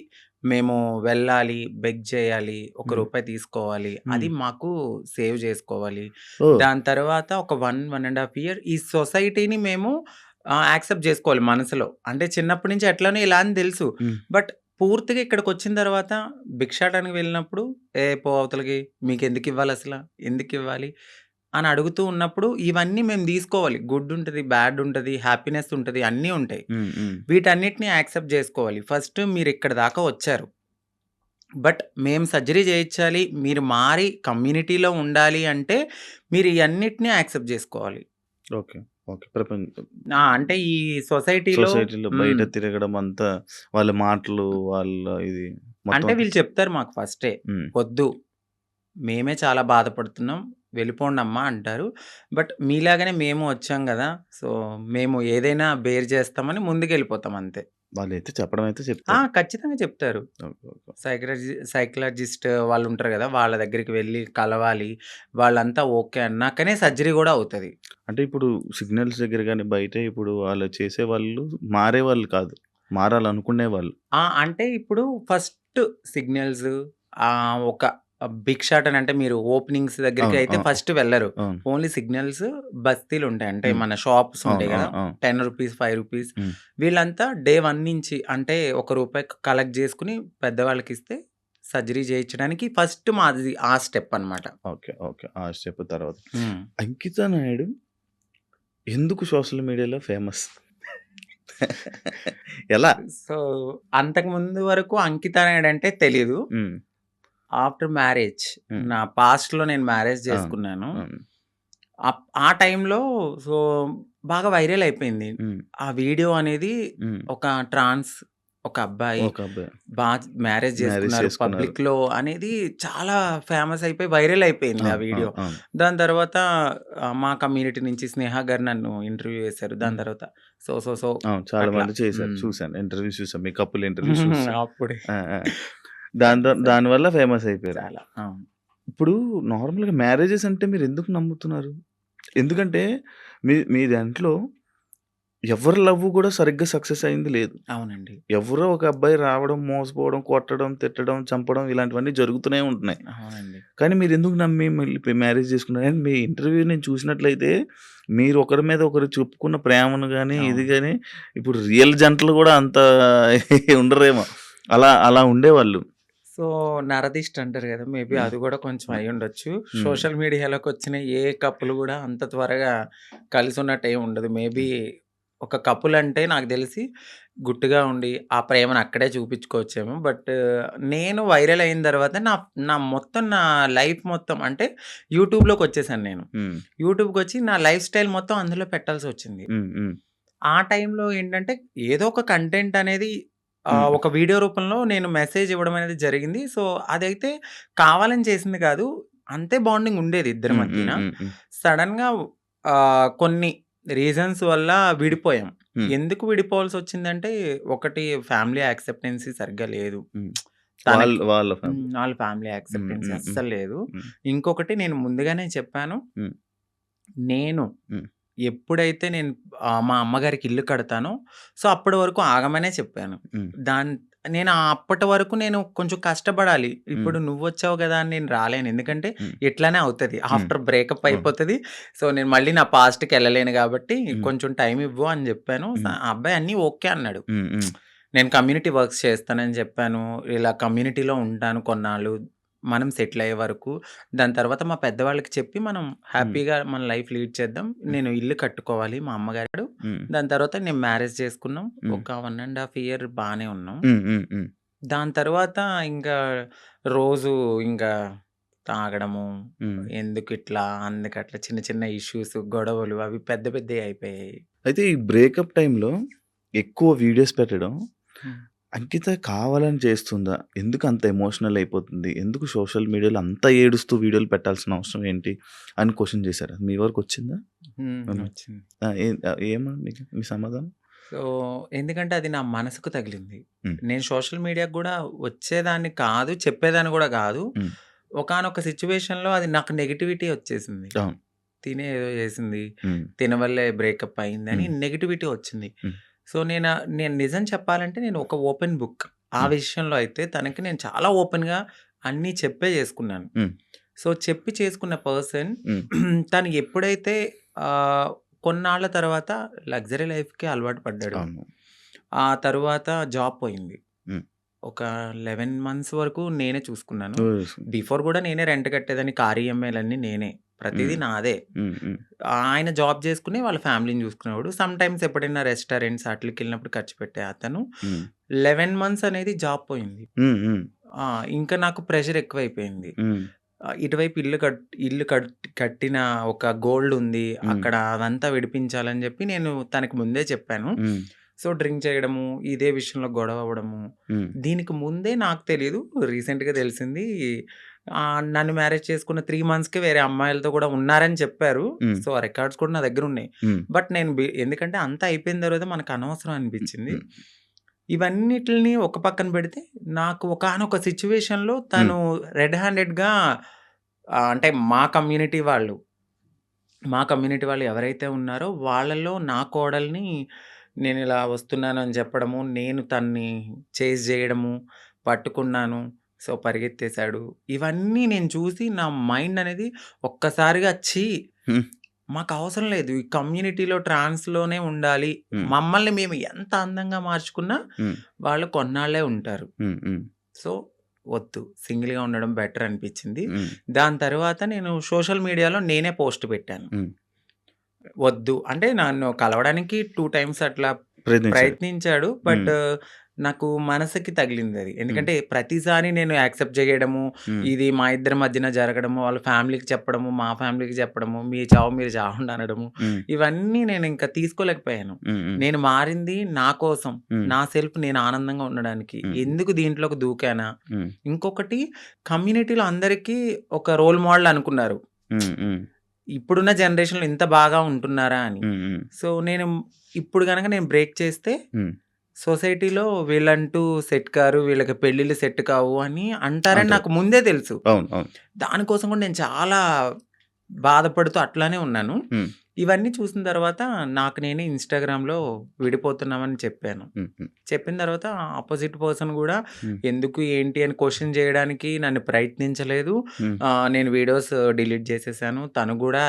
మేము వెళ్ళాలి, బెగ్ చేయాలి, ఒక హ్మ్. రూపాయి తీసుకోవాలి. హ్మ్. అది మాకు సేవ్ చేసుకోవాలి. ఓహ్! దాని తర్వాత ఒక 1 ½ ఇయర్ ఈ సొసైటీని మేము యాక్సెప్ట్ చేసుకోవాలి మనసులో. అంటే చిన్నప్పటి నుంచి ఎట్లనో ఇలా అని తెలుసు. హ్మ్. బట్ పూర్తిగా ఇక్కడికొచ్చిన తర్వాత భిక్షాటనకి వెళ్ళినప్పుడు, "ఏ పో అవతలకి మీకెందుకివ్వాలసల? ఎందుకివ్వాలి?" అని అడుగుతూ ఉన్నప్పుడు ఇవన్నీ మేము తీసుకోవాలి. గుడ్ ఉంటది, బ్యాడ్ ఉంటది, హ్యాపీనెస్ ఉంటది, అన్నీ ఉంటాయి. హ్మ్. హ్మ్. వీటన్నిటిని యాక్సెప్ట్ జేసుకోవాలి. ఫస్ట్ మీరిక్కడి దాకా వచ్చారు. బట్ మేము సర్జరీ చేయించాలి, మీరు మారి కమ్యూనిటీలో ఉండాలి అంటే మీరు ఇయన్నిటిని యాక్సెప్ట్ జేసుకోవాలి. ఓకే. ఓకే. ప్రపంచం అంటే ఈ సొసైటీలో సొసైటీలో బయట తిరగడం అంతా వాళ్ళ మాటలు, వాళ్ళ ఇది మొత్తం అంటే అంతా వీళ్ళు చెప్తారు మాకు ఫస్టే. హ్మ్. "వద్దు, మేమే చాలా బాధపడుతున్నాం. వెళ్ళిపోండమ్మా" అంటారు. బట్ మీలాగానే మేము వచ్చాం గదా! సో, మేము ఏదైనా బేర్ చేస్తామని ముందుకెళ్ళిపోతాం అంతే. వాళ్ళైతే చెప్పడం అయితే చెప్తారు. ఖచ్చితంగా చెప్తారు. ఓకే. ఓకే. సైకాలజిస్ట్ వాళ్ళు ఉంటారు గదా! వాళ్ళ దగ్గరికి వెళ్లి కలవాలి. వాళ్ళంతా ఓకే అన్నాకనే సర్జరీ గూడా అవుతది. అంటే ఇప్పుడు సిగ్నల్స్ దగ్గర గాని, బయట ఇప్పుడు అలా చేసేవాళ్ళు మారేవాళ్ళు కాదు. మారాలనుకునేవాళ్ళు. అంటే ఇప్పుడు ఫస్ట్ సిగ్నల్స్ ఒక బిగ్ షాట్ అని అంటే మీరు ఓపెనింగ్స్ దగ్గరికి అవును. అయితే ఫస్ట్ వెళ్లరు. అవును. ఓన్లీ సిగ్నల్స్ బస్తీలుంటాయి. అంటే హ్మ్. మన షాప్స్ అవును. ఉంటాయి గదా! అవును. 10 రూపీస్, 5 రూపీస్ హ్మ్. వీళ్ళంతా డే 1 నుంచి అంటే రూ. 1 కలెక్ట్ జేసుకొని పెద్దవాళ్ళకిస్తే సర్జరీ చేయించడానికి ఫస్ట్ మాది ఆ స్టెప్ అన్నమాట. ఓకే. ఓకే. ఆ స్టెప్ తర్వాత. హ్మ్. అంకిత నాయుడు ఎందుకు సోషల్ మీడియాలో ఫేమస్? ఎలా? సో, అంతకుముందు వరకు అంకిత నాయుడు అంటే తెలీదు. హ్మ్. ఆఫ్టర్ మ్యారేజ్ హ్మ్. నా పాస్ట్‌లో నేను మ్యారేజ్ అవును. చేసుకున్నాను. అవును. ఆ టైంలో సో, బాగా వైరల్ అయిపోయింది. హ్మ్. ఆ వీడియో అనేది హ్మ్. ఒక ట్రాన్స్ ఒక అబ్బాయి ఒక అబ్బాయి మ్యారేజ్ మ్యారేజ్ చేసుకున్నారు చేసుకున్నారు. పబ్లిక్‌లో అనేది చాలా ఫేమస్ అయిపోయి వైరల్ అయిపోయింది ఆ అవును. వీడియో. అవును. అవును. దాని తర్వాత మా కమ్యూనిటీ నుంచి స్నేహ గారు నన్ను ఇంటర్వ్యూ చేశారు. దాని హ్మ్. తర్వాత సో అవును. చాలా అట్లా. మంది చేశారు. హ్మ్. చూసాను. ఇంటర్వ్యూస్ చూసాను. మీ కపుల్ ఇంటర్వ్యూస్ చూసా. అప్పుడే ఆ! ఆ! దానివల్ల ఫేమస్ అయిపోయారు. చాలా. అవును. ఇప్పుడు నార్మల్‌గా మ్యారేజెస్ అంటే మీరెందుకు నమ్ముతున్నారు? ఎందుకంటే మీ దాంట్లో ఎవరి లవ్ కూడా సరిగ్గా సక్సెస్ అయింది లేదు. అవునండి. ఎవరో ఒక అబ్బాయి రావడం, మోసపోవడం, కొట్టడం, తిట్టడం, చంపడం ఇలాంటివన్నీ జరుగుతూనే ఉంటున్నాయి. అవునండి. కానీ మీరెందుకు నమ్మి మళ్ళీ మ్యారేజ్ చేసుకున్నారు? అండ్ మీ ఇంటర్వ్యూ నేను చూసినట్లయితే మీరు ఒకరి మీద ఒకరు చెప్పుకున్న ప్రేమను గాని, ఇది అవును. గాని ఇప్పుడు రియల్ జంటలు కూడా అంత ఉండరేమో. అలా ఉండేవాళ్ళు. సో, నరదిష్టి అంటారు గదా! మేబీ హ్మ్. అది గూడా కొంచెం హ్మ్. అయ్యుండొచ్చు. హ్మ్. సోషల్ మీడియాలోకొచ్చిన ఏ కపుల్ గూడా అంత త్వరగా కలిసున్నట్టేం ఉండదు. మేబీ హ్మ్. ఒక కపుల్ అంటే నాకు దెలిసి గుట్టుగా ఉండి, ఆ ప్రేమను అక్కడే చూపిచ్చుకోవచ్చేమో. బట్ నేను వైరల్ అయిన తర్వాత నా లైఫ్ మొత్తం అంటే యూట్యూబ్‌లోకొచ్చేసాను నేను. హ్మ్. యూట్యూబ్‌కొచ్చి నా లైఫ్ స్టైల్ మొత్తం అందులో పెట్టాల్సొచ్చింది. హ్మ్. హ్మ్. ఆ టైంలో ఏంటంటే, ఏదో ఒక కంటెంట్ అనేది హ్మ్. ఒక వీడియో రూపంలో నేను మెసేజ్ ఇవ్వడం అనేది జరిగింది. సో, అదైతే కావాలని చేసింది కాదు. అంతే బాండింగ్ ఉండేది ఇద్దరి హ్మ్. హ్మ్. మధ్యన. హ్మ్. హ్మ్. సడెన్‌గా కొన్ని రీజన్స్ వల్ల విడిపోయాం. హ్మ్. ఎందుకు విడిపోవాల్సొచ్చిందంటే, ఒకటి ఫ్యామిలీ యాక్సెప్టెన్సీ సరిగ్గా లేదు. హ్మ్. తనకి వాళ్ళ ఫ్యామిలీ. వాళ్ళ ఫ్యామిలీ హ్మ్. యాక్సెప్టెన్సీ హ్మ్. హ్మ్. అస్సలు లేదు. హ్మ్. ఇంకొకటి నేను ముందుగానే చెప్పాను. హ్మ్. నేను హ్మ్. ఎప్పుడైతే నేను మా అమ్మగారికి ఇల్లు కడతానో, సో, అప్పటి వరకు ఆగమనే చెప్పాను. హ్మ్. నేను అప్పటి వరకు నేను కొంచెం కష్టపడాలి. హ్మ్. ఇప్పుడు నువ్వొచ్చావు గదా! అని నేను రాలేను. ఎందుకంటే హ్మ్. ఇట్లానే అవుతది. హ్మ్. ఆఫ్టర్ బ్రేకప్ అవును. అయిపోతది. సో, నేను మళ్ళీ నా పాస్ట్‌కెళ్ళలేను గాబట్టి హ్మ్. కొంచెం టైమ్ ఇవ్వు అని జెప్పాను. హ్మ్. ఆ అబ్బాయి అన్నీ ఓకే అన్నాడు. హ్మ్. హ్మ్. నేను కమ్యూనిటీ వర్క్స్ చేస్తానని జెప్పాను. ఇలా కమ్యూనిటీలో ఉంటాను కొన్నాళ్ళు. మనం సెటిల్ అయ్యే వరకు. దాని తర్వాత మా పెద్దవాళ్ళకి చెప్పి మనం హ్మ్. హ్యాపీగా మన లైఫ్ లీడ్ చేద్దాం. హ్మ్. నేను ఇల్లు కట్టుకోవాలి మా అమ్మగారు. హ్మ్. దాని తర్వాత నేను మ్యారేజ్ చేసుకున్నాం. హ్మ్. ఒక 1 ½ ఇయర్ బానే ఉన్నాం. హ్మ్. హ్మ్. హ్మ్. దాని తర్వాత ఇంకా రోజు ఇంకా తాగడము, హ్మ్. ఎందుకిట్లా, అందుకట్లా చిన్న చిన్న ఇష్యూస్, గొడవలు అవి పెద్ద పెద్దయి అయిపోయాయి. అయితే ఈ బ్రేకప్ టైమ్‌లో ఎక్కువ వీడియోస్ పెట్టడం హ్మ్. అంకిత కావాలని చేస్తుందా? ఎందుకు అంత ఎమోషనల్ అయిపోతుంది? ఎందుకు సోషల్ మీడియాలో అంత ఏడుస్తూ వీడియోలు పెట్టాల్సిన అవసరం ఏంటి? అని క్వెషన్ చేసారా? మీ వరకొచ్చిందా? హ్మ్. వచ్చింది. ఏమని మీ సమాధానం? సో, ఎందుకంటే అది నా మనసుకు తగిలింది. హ్మ్. నేను సోషల్ మీడియాకి గూడా వచ్చేదాన్ని కాదు, చెప్పేదాన్ని గూడా గాదు. హ్మ్. ఒకానొక సిట్యుయేషన్‌లో అది నాకు నెగటివిటీ వచ్చేసింది. అవును. తినే ఏదో చేసింది. హ్మ్. తిన వల్లే బ్రేకప్ అయిందని హ్మ్. నెగటివిటీ వచ్చింది. హ్మ్. సో, నేను నిజం చెప్పాలంటే నేను ఒక ఓపెన్ బుక్. ఆ హ్మ్. విషయంలో అయితే తనకి నేను చాలా ఓపెన్‌గా అన్నీ చెప్పే చేసుకున్నాను. హ్మ్. సో, చెప్పి చేసుకున్న పర్సన్ హ్మ్. తను ఎప్పుడైతే ఆహ్, కొన్నాళ్ళ తర్వాత లగ్జరీ లైఫ్‌కి అలవాటు పడ్డాడు. అవును. ఆ తరువాత జాబ్ పోయింది. హ్మ్. ఒక 11 మంత్స్ వరకు నేనే చూసుకున్నాను. ఓహ్! బిఫోర్ గూడా నేనే రెంట్ కట్టేదాన్ని. కార్ ఈఎంఐలన్నీ నేనే. ప్రతీదీ హ్మ్. నాదే. హ్మ్. హ్మ్. ఆయన జాబ్ చేసుకొని వాళ్ళ ఫ్యామిలీని చూసుకునేవాడు. సమ్‌టైమ్స్ ఎప్పుడైనా రెస్టారెంట్స్ ఆటిలకెళ్ళినప్పుడు ఖర్చు పెట్టే అతను. హ్మ్. 11 మంత్స్ అనేది జాబ్ పోయింది. హ్మ్. హ్మ్. ఆ! ఇంకా నాకు ప్రెషర్ ఎక్కువైపోయింది. హ్మ్. ఇటువైపు ఇల్లు కట్టిన ఒక గోల్డ్ ఉంది. హ్మ్. అక్కడ అదంతా విడిపించాలని చెప్పి నేను తనకి ముందే చెప్పాను. హ్మ్. సో, డ్రింక్ చేయడము, ఇదే విషయంలో గొడవ అవ్వడము. హ్మ్. దీనికి ముందే నాకు తెలీదు. రీసెంట్‌గా తెలిసింది. నన్ను మ్యారేజ్ చేసుకున్న 3 మంత్స్‌కే వేరే అమ్మాయిలతో కూడా ఉన్నారని చెప్పారు. హ్మ్. సో, ఆ రికార్డ్స్ కూడా నా దగ్గరున్నాయి. హ్మ్. బట్ నేను ఎందుకంటే అంతా అయిపోయిన తర్వాత మనకు అనవసరం అనిపించింది. హ్మ్. ఇవన్నిటిని ఒక పక్కన పెడితే నాకు ఒకానొక సిచ్యువేషన్‌లో తను రెడ్ హ్యాండెడ్‌గా అంటే మా కమ్యూనిటీ వాళ్ళు ఎవరైతే ఉన్నారో వాళ్ళలో నా కోడల్ని నేను ఇలా వస్తున్నానని చెప్పడము, నేను తన్ని చేజ్ చేయడము, పట్టుకున్నాను. సో, పరిగెత్తేసాడు. ఇవన్నీ నేను చూసి నా మైండ్ అనేది ఒక్కసారిగా హ్మ్. మాకవసరం లేదు. ఈ కమ్యూనిటీలో ట్రాన్స్‌లోనే ఉండాలి. హ్మ్. మమ్మల్ని మేము ఎంత అందంగా మార్చుకున్నా హ్మ్. వాళ్ళు కొన్నాళ్ళే ఉంటారు. హ్మ్. హ్మ్. సో, వద్దు. సింగిల్‌గా ఉండడం బెటర్ అనిపించింది. హ్మ్. దాని తర్వాత నేను సోషల్ మీడియాలో నేనే పోస్ట్ పెట్టాను. హ్మ్. వద్దు. అంటే నన్ను కలవడానికి 2 టైమ్స్ అట్లా ప్రయత్నించాడు. ప్రయత్నించాడు. హ్మ్. బట్ నాకు మనసుకి తగిలిందది. హ్మ్. ఎందుకంటే ప్రతిసారి నేను యాక్సెప్ట్ చేయడము, హ్మ్. ఇది మా ఇద్దరి మధ్యన జరగడము, వాళ్ళ ఫ్యామిలీకి చెప్పడము, మా ఫ్యామిలీకి చెప్పడము, మీ చావు మీరు చావండి అనడము, హ్మ్. ఇవన్నీ నేను ఇంకా తీసుకోలేకపోయాను. హ్మ్. హ్మ్. నేను మారింది నా కోసం, హ్మ్. నా సెల్ఫ్ నేను ఆనందంగా ఉండడానికి. హ్మ్. ఎందుకు దీంట్లోకి దూకానా? హ్మ్. ఇంకొకటి కమ్యూనిటీలో అందరికీ ఒక రోల్ మోడల్ అనుకున్నారు. హ్మ్. హ్మ్. ఇప్పుడున్న జనరేషన్‌లో ఇంత బాగా ఉంటున్నారా అని. హ్మ్. హ్మ్. సో, ఇప్పుడు గనక నేను బ్రేక్ చేస్తే హ్మ్. సొసైటీలో వీళ్ళంటూ సెట్ కారు, వీళ్ళకి పెళ్ళిళ్ళు సెట్ కావు అని అంటారని అంటారు. నాకు ముందే తెలుసు. అవును. అవును. దానికోసం కూడా నేను చాలా బాధపడుతూ అట్లానే ఉన్నాను. హ్మ్. ఇవన్నీ చూసిన తర్వాత నాకు నేనే ఇన్‌స్టాగ్రామ్‌లో విడిపోతున్నామని చెప్పాను. హ్మ్. హ్మ్. చెప్పిన తర్వాత అపోజిట్ పర్సన్ గూడా హ్మ్. ఎందుకు, ఏంటి అని క్వెషన్ చేయడానికి నన్ను ప్రయత్నించలేదు. హ్మ్. నేను వీడియోస్ డిలీట్ చేసేసాను. తను గూడా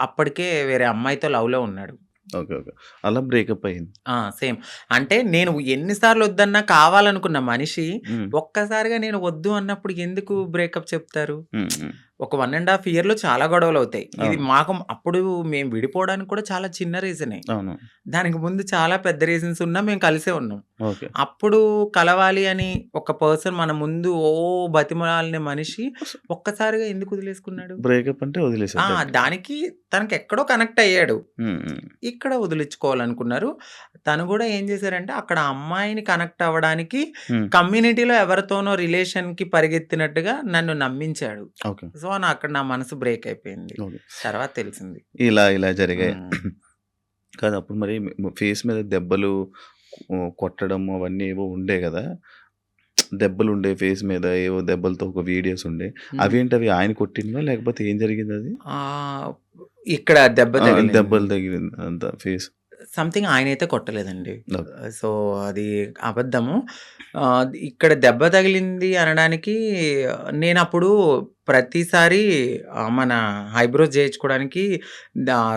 అప్పటికే వేరే అమ్మాయితో లవ్‌లో ఉన్నాడు. ఓకే. ఓకే. అలా బ్రేకప్ అయింది. సేమ్. అంటే నేను ఎన్ని సార్లు వద్దన్నా కావాలనుకున్న మనిషి హ్మ్. ఒక్కసారిగా నేను వద్దు అన్నప్పుడు ఎందుకు బ్రేకప్ చెప్తారు? హ్మ్. హ్మ్. ఒక 1 ½ ఇయర్‌లో చాలా గొడవలవుతాయి. ఇది అవును. మాకు అప్పుడు మేము విడిపోవడానికి కూడా చాలా చిన్న రీజనే. అవును. దానికి ముందు చాలా పెద్ద రీజన్స్ ఉన్నా మేము కలిసే ఉన్నాం. ఓకే. అప్పుడు కలవాలి అని ఒక పర్సన్ మన ముందు బతిమలాడిన మనిషి ఒక్కసారిగా ఎందుకు వదిలేసుకున్నాడు? బ్రేకప్ అంటే వదిలేసారు డైరెక్ట్. దానికి తనకెక్కడో కనెక్ట్ అయ్యాడు. హ్మ్. హ్మ్. ఇక్కడ వదిలించుకోవాలనుకున్నారు. తను గూడా ఏం జేశారంటే, అక్కడ అమ్మాయిని కనెక్ట్ అవ్వడానికి హ్మ్. కమ్యూనిటీలో ఎవరితోనో రిలేషన్‌కి పరిగెత్తినట్టుగా నన్ను నమ్మించాడు. ఓకే. సో, అక్కడ నా మనసు బ్రేక్ అయిపోయింది. ఓకే. తర్వాత తెలిసింది. ఇలా జరిగాయి. హ్మ్. కాదు అప్పుడు మరి ఫేస్ మీద దెబ్బలు కొట్టడం అవన్నీ ఏవో ఉండే గదా! దెబ్బలుండే ఫేస్ మీద ఏవో దెబ్బలతో ఒక వీడియోస్ ఉండే. హ్మ్. అవేంటవి ఆయన కొట్టినవా? లేకపోతే ఏం జరిగిందది? ఆహ్, ఇక్కడ దెబ్బ తగిలింది. దెబ్బలు తగిలింది అంతా ఫేస్. సంథింగ్ ఆయనైతే కొట్టలేదండి. ఓకే. సో, అది అబద్ధము. ఇక్కడ దెబ్బ తగిలింది అనడానికి నేనప్పుడు ప్రతిసారి మన ఐబ్రోస్ చేయించుకోవడానికి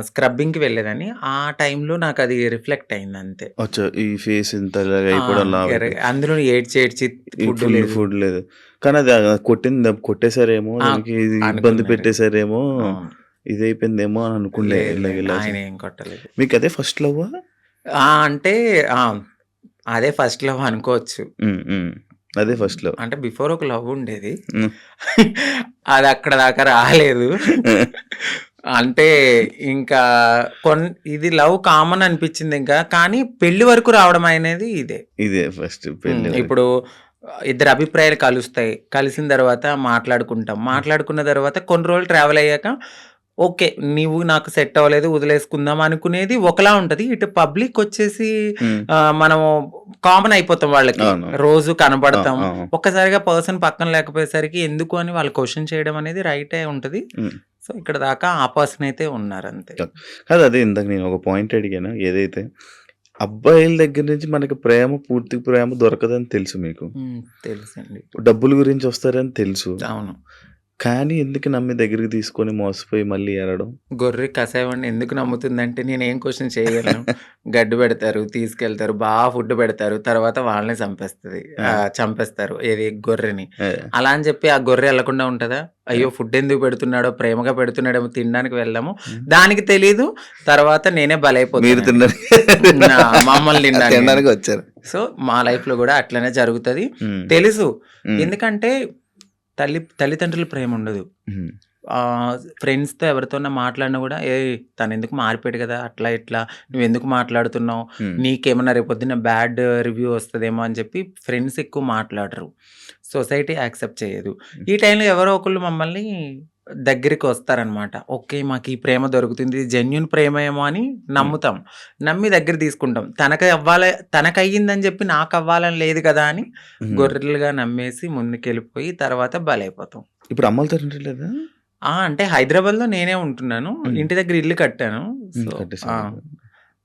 స్క్రబ్బింగ్‌కి వెళ్ళేదాన్ని. ఆ టైంలో నాకది రిఫ్లెక్ట్ అయిందంతే. అచ్చా! ఈ ఫేస్ ఇంత ఇలాగ ఆ! అయిపోవడం లావు అయిపోయి. అందులో ఏడ్చి ఏడ్చి ఈ ఫుడ్ ఫుల్ లేదు. ఫుడ్ లేదు. కానీ అది కొట్టిన దెబ్బ కొట్టేసారేమో, ఆ! దానికి ఇది ఇబ్బంది అనుకున్నాడు. పెట్టేసారేమో, అవును. ఇదయిపోయిందేమో అని అనుకునే లేదు లేదు. ఇలా ఆయన ఏం కొట్టలేదు. మీకదే ఫస్ట్ లవ్వా? అంటే ఆ! అదే ఫస్ట్ లవ్ అనుకోవచ్చు. హ్మ్. హ్మ్. అదే ఫస్ట్ లవ్. అంటే బిఫోర్ ఒక లవ్ ఉండేది. హ్మ్. అది అక్కడ దాకా రాలేదు. అంటే ఇంకా ఇది లవ్ కామన్ అనిపించింది ఇంకా. కానీ పెళ్లి వరకు రావడం అనేది ఇదే. ఇదే ఫస్ట్ పెళ్లి వరకు. ఇప్పుడు ఇద్దరి అభిప్రాయాలు కలుస్తాయి. కలిసిన తర్వాత మాట్లాడుకుంటాం. మాట్లాడుకున్న తర్వాత కొన్ని రోజులు ట్రావెల్ అయ్యాక ఓకే. నీవు నాకు సెట్ అవ్వలేదు వదిలేసుకుందాం అనుకునేది ఒకలా ఉంటది. ఇటు పబ్లిక్ వచ్చేసి హ్మ్. మనము కామన్ అయిపోతాం వాళ్ళకి. అవును. రోజు ఆ! కనపడతాం. ఆ! ఒక్కసారిగా పర్సన్ పక్కన లేకపోయేసరికి ఎందుకు అని వాళ్ళు క్వెషన్ చేయడం అనేది రైటే ఉంటది. హ్మ్. సో, ఇక్కడ దాకా ఆ పర్సన్ అయితే ఉన్నారంతే. కాదు అదే ఇందాక నేను ఒక పాయింట్ అడిగాను. ఏదైతే అబ్బాయిల దగ్గర నుంచి మనకి పూర్తి ప్రేమ దొరకదని తెలుసు మీకు. తెలుసండి. డబ్బుల గురించి వస్తారని తెలుసు. అవును. కానీ ఎందుకు నమ్మి దగ్గరికి తీసుకొని మోసపోయి మళ్ళీ ఏడవడం? గొర్రె కసాయివాడిని ఎందుకు నమ్ముతుందంటే నేనేం క్వెషన్ చేయగలను. గడ్డి పెడతారు, తీసుకెళ్తారు, ఫుడ్ పెడతారు. తర్వాత వాళ్ళనే చంపేస్తారు. ఏది గొర్రెని. ఆ! అలా అని చెప్పి ఆ గొర్రె ఎళ్ళకుండా ఉంటదా? అయ్యో! ఫుడ్ ఎందుకు పెడుతున్నాడో, ప్రేమగా పెడుతున్నాడేమో తినడానికి వెళ్దాము. హ్మ్. దానికి తెలీదు. తర్వాత నేనే మీరు బలైపోతానండి. మమ్మల్ని తినడానికి. తినడానికి వచ్చారు. సో, మా లైఫ్‌లో గూడా అట్లనే జరుగుతది. హ్మ్. తెలుసు. హ్మ్. ఎందుకంటే తల్లిదండ్రుల ప్రేముండదు. హ్మ్. ఫ్రెండ్స్‌తో ఎవరితోన్నా మాట్లాడినా గూడా, "ఏయ్! తనెందుకు మారిపోయాడు గదా! అట్లా ఇట్లా నువ్వెందుకు మాట్లాడుతున్నావు? హ్మ్. నీకేమన్నా రేపొద్దున్న బ్యాడ్ రివ్యూ వస్తదేమో" అని చెప్పి ఫ్రెండ్స్ ఎక్కువ మాట్లాడరు. సొసైటీ యాక్సెప్ట్ చేయదు. ఈ టైంలో ఎవరో ఒకళ్ళు మమ్మల్ని దగ్గరికి వస్తారనమాట. ఓకే. మాకు ఈ ప్రేమ దొరుకుతుంది. ఇది జెన్యూన్ ప్రేమ ఏమో అని నమ్ముతాం. నమ్మి దగ్గర తీసుకుంటాం. తనకయ్యిందని చెప్పి నాకవ్వాలని లేదు కదా అని గొర్రెలుగా నమ్మేసి ముందుకెళ్ళిపోయి తర్వాత బలైపోతాం. ఇప్పుడు అమ్మలతో లేదా? అంటే హైదరాబాద్‌లో నేనే ఉంటున్నాను. ఇంటి దగ్గర ఇల్లు కట్టాను. సో, కట్టేసారు.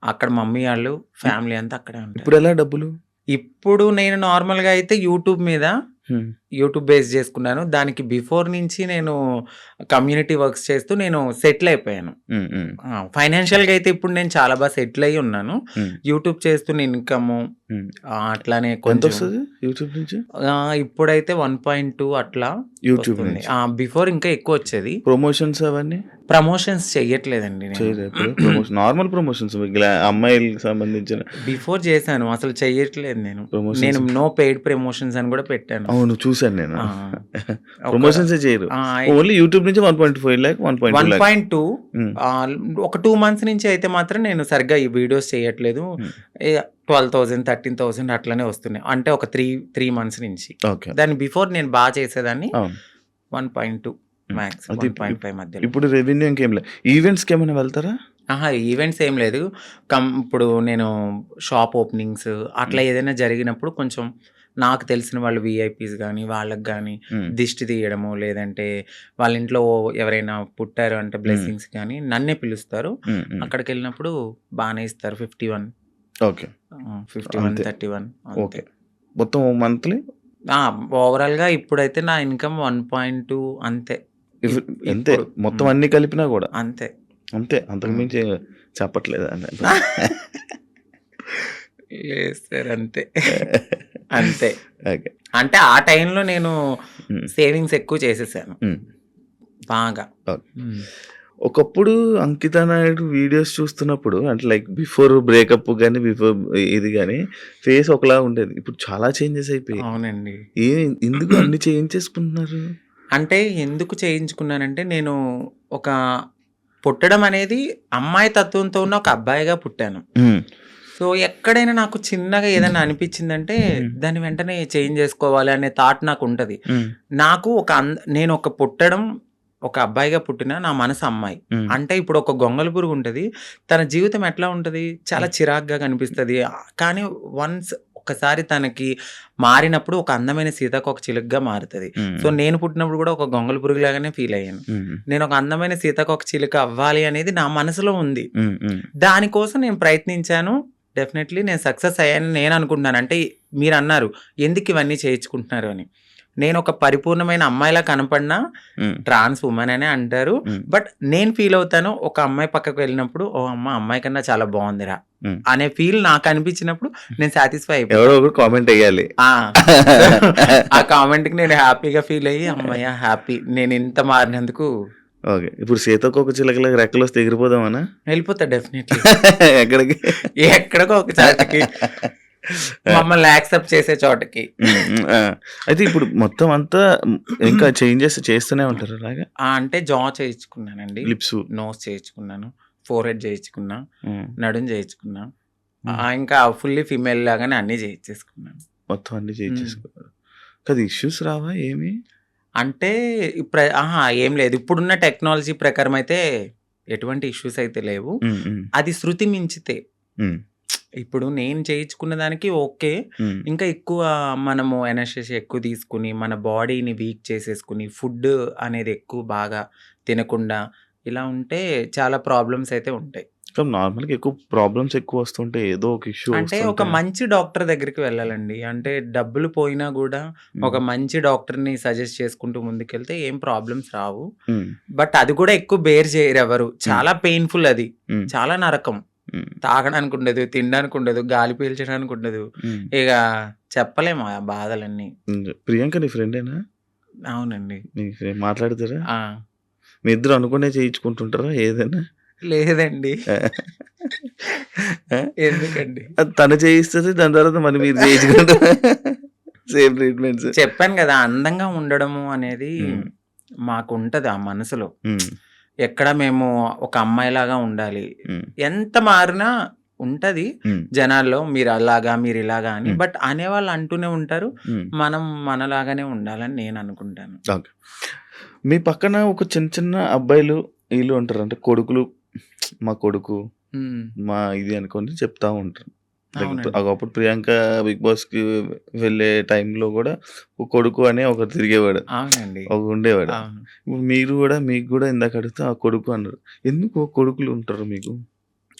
అక్కడ మమ్మీ ఆళ్ళు, ఫ్యామిలీ అంతా అక్కడే ఉంటారు. ఇప్పుడు ఎలా డబ్బులు? ఇప్పుడు నేను నార్మల్‌గా అయితే యూట్యూబ్ మీద హ్మ్. యూట్యూబ్ బేస్ చేసుకున్నాను. దానికి బిఫోర్ నుంచి నేను కమ్యూనిటీ వర్క్స్ చేస్తూ నేను సెటిల్ అయిపోయాను. హ్మ్. హ్మ్. ఫైనాన్షియల్‌గా అయితే ఇప్పుడు నేను చాలా బాగా సెటిల్ అయ్యి ఉన్నాను. హ్మ్. యూట్యూబ్ చేస్తున్న ఇన్‌కము హ్మ్. అట్లానే కొంచెం ఎంతొస్తది యూట్యూబ్ నుంచి? ఇప్పుడైతే 1.2 అట్లా యూట్యూబ్ వస్తుంది. నుంచి. బిఫోర్ ఇంకా ఎక్కువొచ్చేది. ప్రమోషన్స్ అవన్నీ ప్రమోషన్స్ చెయ్యట్లేదండి నేను. చేయరా ఇప్పుడు? నార్మల్ ప్రమోషన్స్ అమ్మాయిలకి సంబంధించిన బిఫోర్ చేశాను. అసలు చెయ్యట్లేదు నేను. ప్రమోషన్స్. నేను నో పెయిడ్ ప్రమోషన్స్ అని కూడా పెట్టాను. అవును, చూసాను నేను. ఆ! ఒక ప్రమోషన్స్ చేయరు. ఆ! ఓన్లీ యూట్యూబ్ నుంచి 1.5 lakh 1.2 lakh. 1.2 హ్మ్. ఒక 2 మంత్స్ నుంచి అయితే మాత్రం నేను సరిగ్గా ఈ వీడియోస్ చేయట్లేదు. హ్మ్. 12,000, 13,000 అట్లనే వస్తున్నాయి. అంటే ఒక 3 మంత్స్ నుంచి. ఓకే. దాని బిఫోర్ నేను బాగా చేసేదాన్ని. అవును. 1.2 హ్మ్. మ్యాక్స్ అయితే 1.5 మధ్యలో. ఇప్పుడు రెవెన్యూ ఇంకేం లేదు. ఈవెంట్స్‌కి ఏమైనా వెళ్తారా? ఈవెంట్స్ ఏం లేదు. ఇప్పుడు నేను షాప్ ఓపెనింగ్స్ అట్లా ఏదైనా జరిగినప్పుడు కొంచెం నాకు తెలిసిన వాళ్ళు వీఐపీస్ గానీ, వాళ్ళకి గానీ హ్మ్. దిష్టి తీయడము, లేదంటే వాళ్ళ ఇంట్లో ఎవరైనా పుట్టారు అంటే హ్మ్. బ్లెస్సింగ్స్ గానీ నన్నే పిలుస్తారు. హ్మ్. హ్మ్. అక్కడికెళ్ళినప్పుడు బానే ఇస్తారు. 51 ఓకే. 51, అంతే. 31 ఓకే. అంతే. మొత్తం మంత్లీ ఓవరాల్‌గా ఇప్పుడైతే నా ఇన్‌కమ్ 1.2 అంతే. ఇఫ్ అంతే. ఇప్పుడు మొత్తం అన్నీ కలిపినా గూడా. అంతే. అంతే. అంతకు హ్మ్. మించి చెప్పట్లేదా? లేదు సార్ అంతే. అంతే. ఓకే. అంటే ఆ టైంలో నేను హ్మ్. సేవింగ్స్ ఎక్కువ చేసేసాను. హ్మ్. బాగా. ఓకే. హ్మ్. ఒకప్పుడు అంకిత నాయుడు వీడియోస్ చూస్తున్నప్పుడు అంటే లైక్ బిఫోర్ బ్రేకప్ గాని, బిఫోర్ ఇది గాని ఫేస్ ఒకలా ఉండేది. ఇప్పుడు చాలా చేంజెస్ అయిపోయాయి. అవునండి. ఎందుకు అన్ని చేంజ్ చేసుకుంటున్నారు? అంటే ఎందుకు చేయించుకున్నానంటే నేను ఒక పుట్టడం అనేది అమ్మాయి తత్వంతో ఉన్న ఒక అబ్బాయిగా పుట్టాను. హ్మ్. సో, ఎక్కడైనా నాకు చిన్నగా ఏదైనా అనిపించిందంటే హ్మ్. దాన్ని వెంటనే చేంజ్ చేసుకోవాలి అనే థాట్ నాకుంటది. హ్మ్. నాకు నేను ఒక పుట్టడం ఒక అబ్బాయిగా పుట్టిన నా మనసు అమ్మాయి. హ్మ్. అంటే ఇప్పుడు ఒక గొంగళి పురుగు ఉంటది. తన జీవితం ఎట్లా ఉంటది? చాలా చిరాకుగా కనిపిస్తది. కానీ వన్స్ ఒక్కసారి తనకి మారినప్పుడు ఒక అందమైన సీతాకోకచిలుకగా మారుతది. సో, హ్మ్. నేను పుట్టినప్పుడు కూడా ఒక గొంగళి పురుగులాగానే ఫీల్ అయ్యాను. హ్మ్. నేను ఒక అందమైన సీతాకోకచిలుక అవ్వాలి అనేది నా మనసులో ఉంది. హ్మ్. హ్మ్. దానికోసం నేను ప్రయత్నించాను. డెఫినెట్‌లీ నేను సక్సెస్ అయ్యానని నేను అనుకుంటున్నాను. అంటే మీరన్నారు ఎందుకు ఇవన్నీ చేయించుకుంటున్నారు అని. నేను ఒక పరిపూర్ణమైన అమ్మాయిలా కనపడినా హ్మ్. ట్రాన్స్ వుమన్ అనే అంటారు. హ్మ్. బట్ నేను ఫీల్ అవుతాను ఒక అమ్మాయి పక్కకు వెళ్ళినప్పుడు ఓహ్! అమ్మాయి కన్నా చాలా బాగుందిరా హ్మ్. అనే ఫీల్ నాకు అనిపించినప్పుడు నేను సాటిస్ఫై అయిపోతా. ఎవరో ఒకరు కామెంట్ ఎయ్యాలి. ఆ కామెంట్‌కి నేను హ్యాపీగా ఫీల్ అయ్యి హమ్మయ్య! హ్యాపీ నేను ఇంత మారినందుకు ఓకే. ఇప్పుడు సీతాకోకచిలుకలకి రెక్కలొస్తే ఎగిరిపోదామనా? వెళ్ళిపోతా డెఫినెట్‌లీ. ఎక్కడికి? ఎక్కడికో ఒక చాటకి మమ్మల్ని యాక్సెప్ట్ చేసే చోటకి. హ్మ్. హ్మ్. ఆ! అయితే ఇప్పుడు మొత్తం అంతా ఇంకా చేంజెస్ చేస్తూనే ఉంటారా అలాగా? అంటే జా చేయించుకున్నానండి. లిప్స్. నోస్ చేయించుకున్నాను. ఫోర్‌హెడ్ చేయించుకున్నా. హ్మ్. నడుం చేయించుకున్నా. హ్మ్. ఇంకా ఫుల్లీ ఫీమేల్ లాగానే అన్నీ చేయించేసుకున్నాను. మొత్తం అన్నీ చేయించేసుకున్నారు. కాదు ఇష్యూస్ రావా ఏమి? అంటే ఏం లేదు. ఇప్పుడున్న టెక్నాలజీ ప్రకారం అయితే ఎటువంటి ఇష్యూస్ అయితే లేవు. హ్మ్. హ్మ్. అది శృతి మించితే. హ్మ్. ఇప్పుడు నేను చేయించుకున్న దానికి ఓకే. హ్మ్. ఇంకా ఎక్కువ మనము ఎనస్థీషియా ఎక్కువ తీసుకొని, మన బాడీని వీక్ చేసేసుకొని, ఫుడ్ అనేది ఎక్కువ బాగా తినకుండా ఇలా ఉంటే చాలా ప్రాబ్లమ్స్ అయితే ఉంటాయి. కానీ నార్మల్‌గా ఎక్కువ ప్రాబ్లమ్స్ ఎక్కువ వస్తుంటే ఏదో ఒక ఇష్యూ అంటే ఒక వస్తుంటే మంచి డాక్టర్ దగ్గరికి వెళ్ళాలండి. అంటే డబ్బులు పోయినా గూడా ఒక హ్మ్. మంచి డాక్టర్‌ని సజెస్ట్ చేసుకుంటూ ముందుకెళ్తే ఏం ప్రాబ్లమ్స్ రావు. హ్మ్. బట్ అది కూడా ఎక్కువ బేర్ చేయరెవరు. హ్మ్. చాలా పెయిన్‌ఫుల్ అది. హ్మ్. చాలా నరకం. హ్మ్. తాగడానికి ఉండదు, తినడానికి ఉండదు, గాలి పీల్చడానికి ఉండదు. హ్మ్. ఇక చెప్పలేము ఆ బాధలన్నీ. హ్మ్. ప్రియాంక నీ ఫ్రెండేనా? అవునండి. నీ ఫ్రెండ్ మాట్లాడతారా? ఆ! మీ ఇద్దరు అనుకునే చేయించుకుంటుంటారా ఏదైనా? లేదండి. ఆ! ఎందుకండి? అది తను చేయిస్తది. దాని తర్వాత మళ్ళీ మీరు చేయించుకుంటారా? Same treatments. చెప్పాను గదా! అందంగా ఉండడము అనేది హ్మ్. మాకుంటది ఆ మనసులో. హ్మ్. ఎక్కడ మేము ఒక అమ్మాయిలాగా ఉండాలి. హ్మ్. ఎంత మారినా ఉంటది హ్మ్. జనాల్లో మీరలాగా, మీరిలాగా అని. హ్మ్. బట్ అనేవాళ్ళు అంటూనే ఉంటారు. హ్మ్. మనం మనలాగానే ఉండాలని నేను అనుకుంటాను. ఓకే. మీ పక్కన ఒక చిన్న చిన్న అబ్బాయిలు వీళ్ళు ఉంటారు. అంటే కొడుకులు, మా కొడుకు, హ్మ్. మా ఇది అనుకోని చెప్తా ఉంటారు. లైక్ అవునండి. ఒకప్పుడు ప్రియాంక బిగ్ బాస్‌కి వెళ్ళే టైంలో గూడా ఒక కొడుకు అనే ఒకడు తిరిగేవాడు. అవునండి. ఉండేవాడు. అవును. ఇప్పుడు మీరు గూడా మీకు గూడా ఇందాక అడిగితే ఆ కొడుకు అన్నారు. ఎందుకు కొడుకులు ఉంటారు మీకు?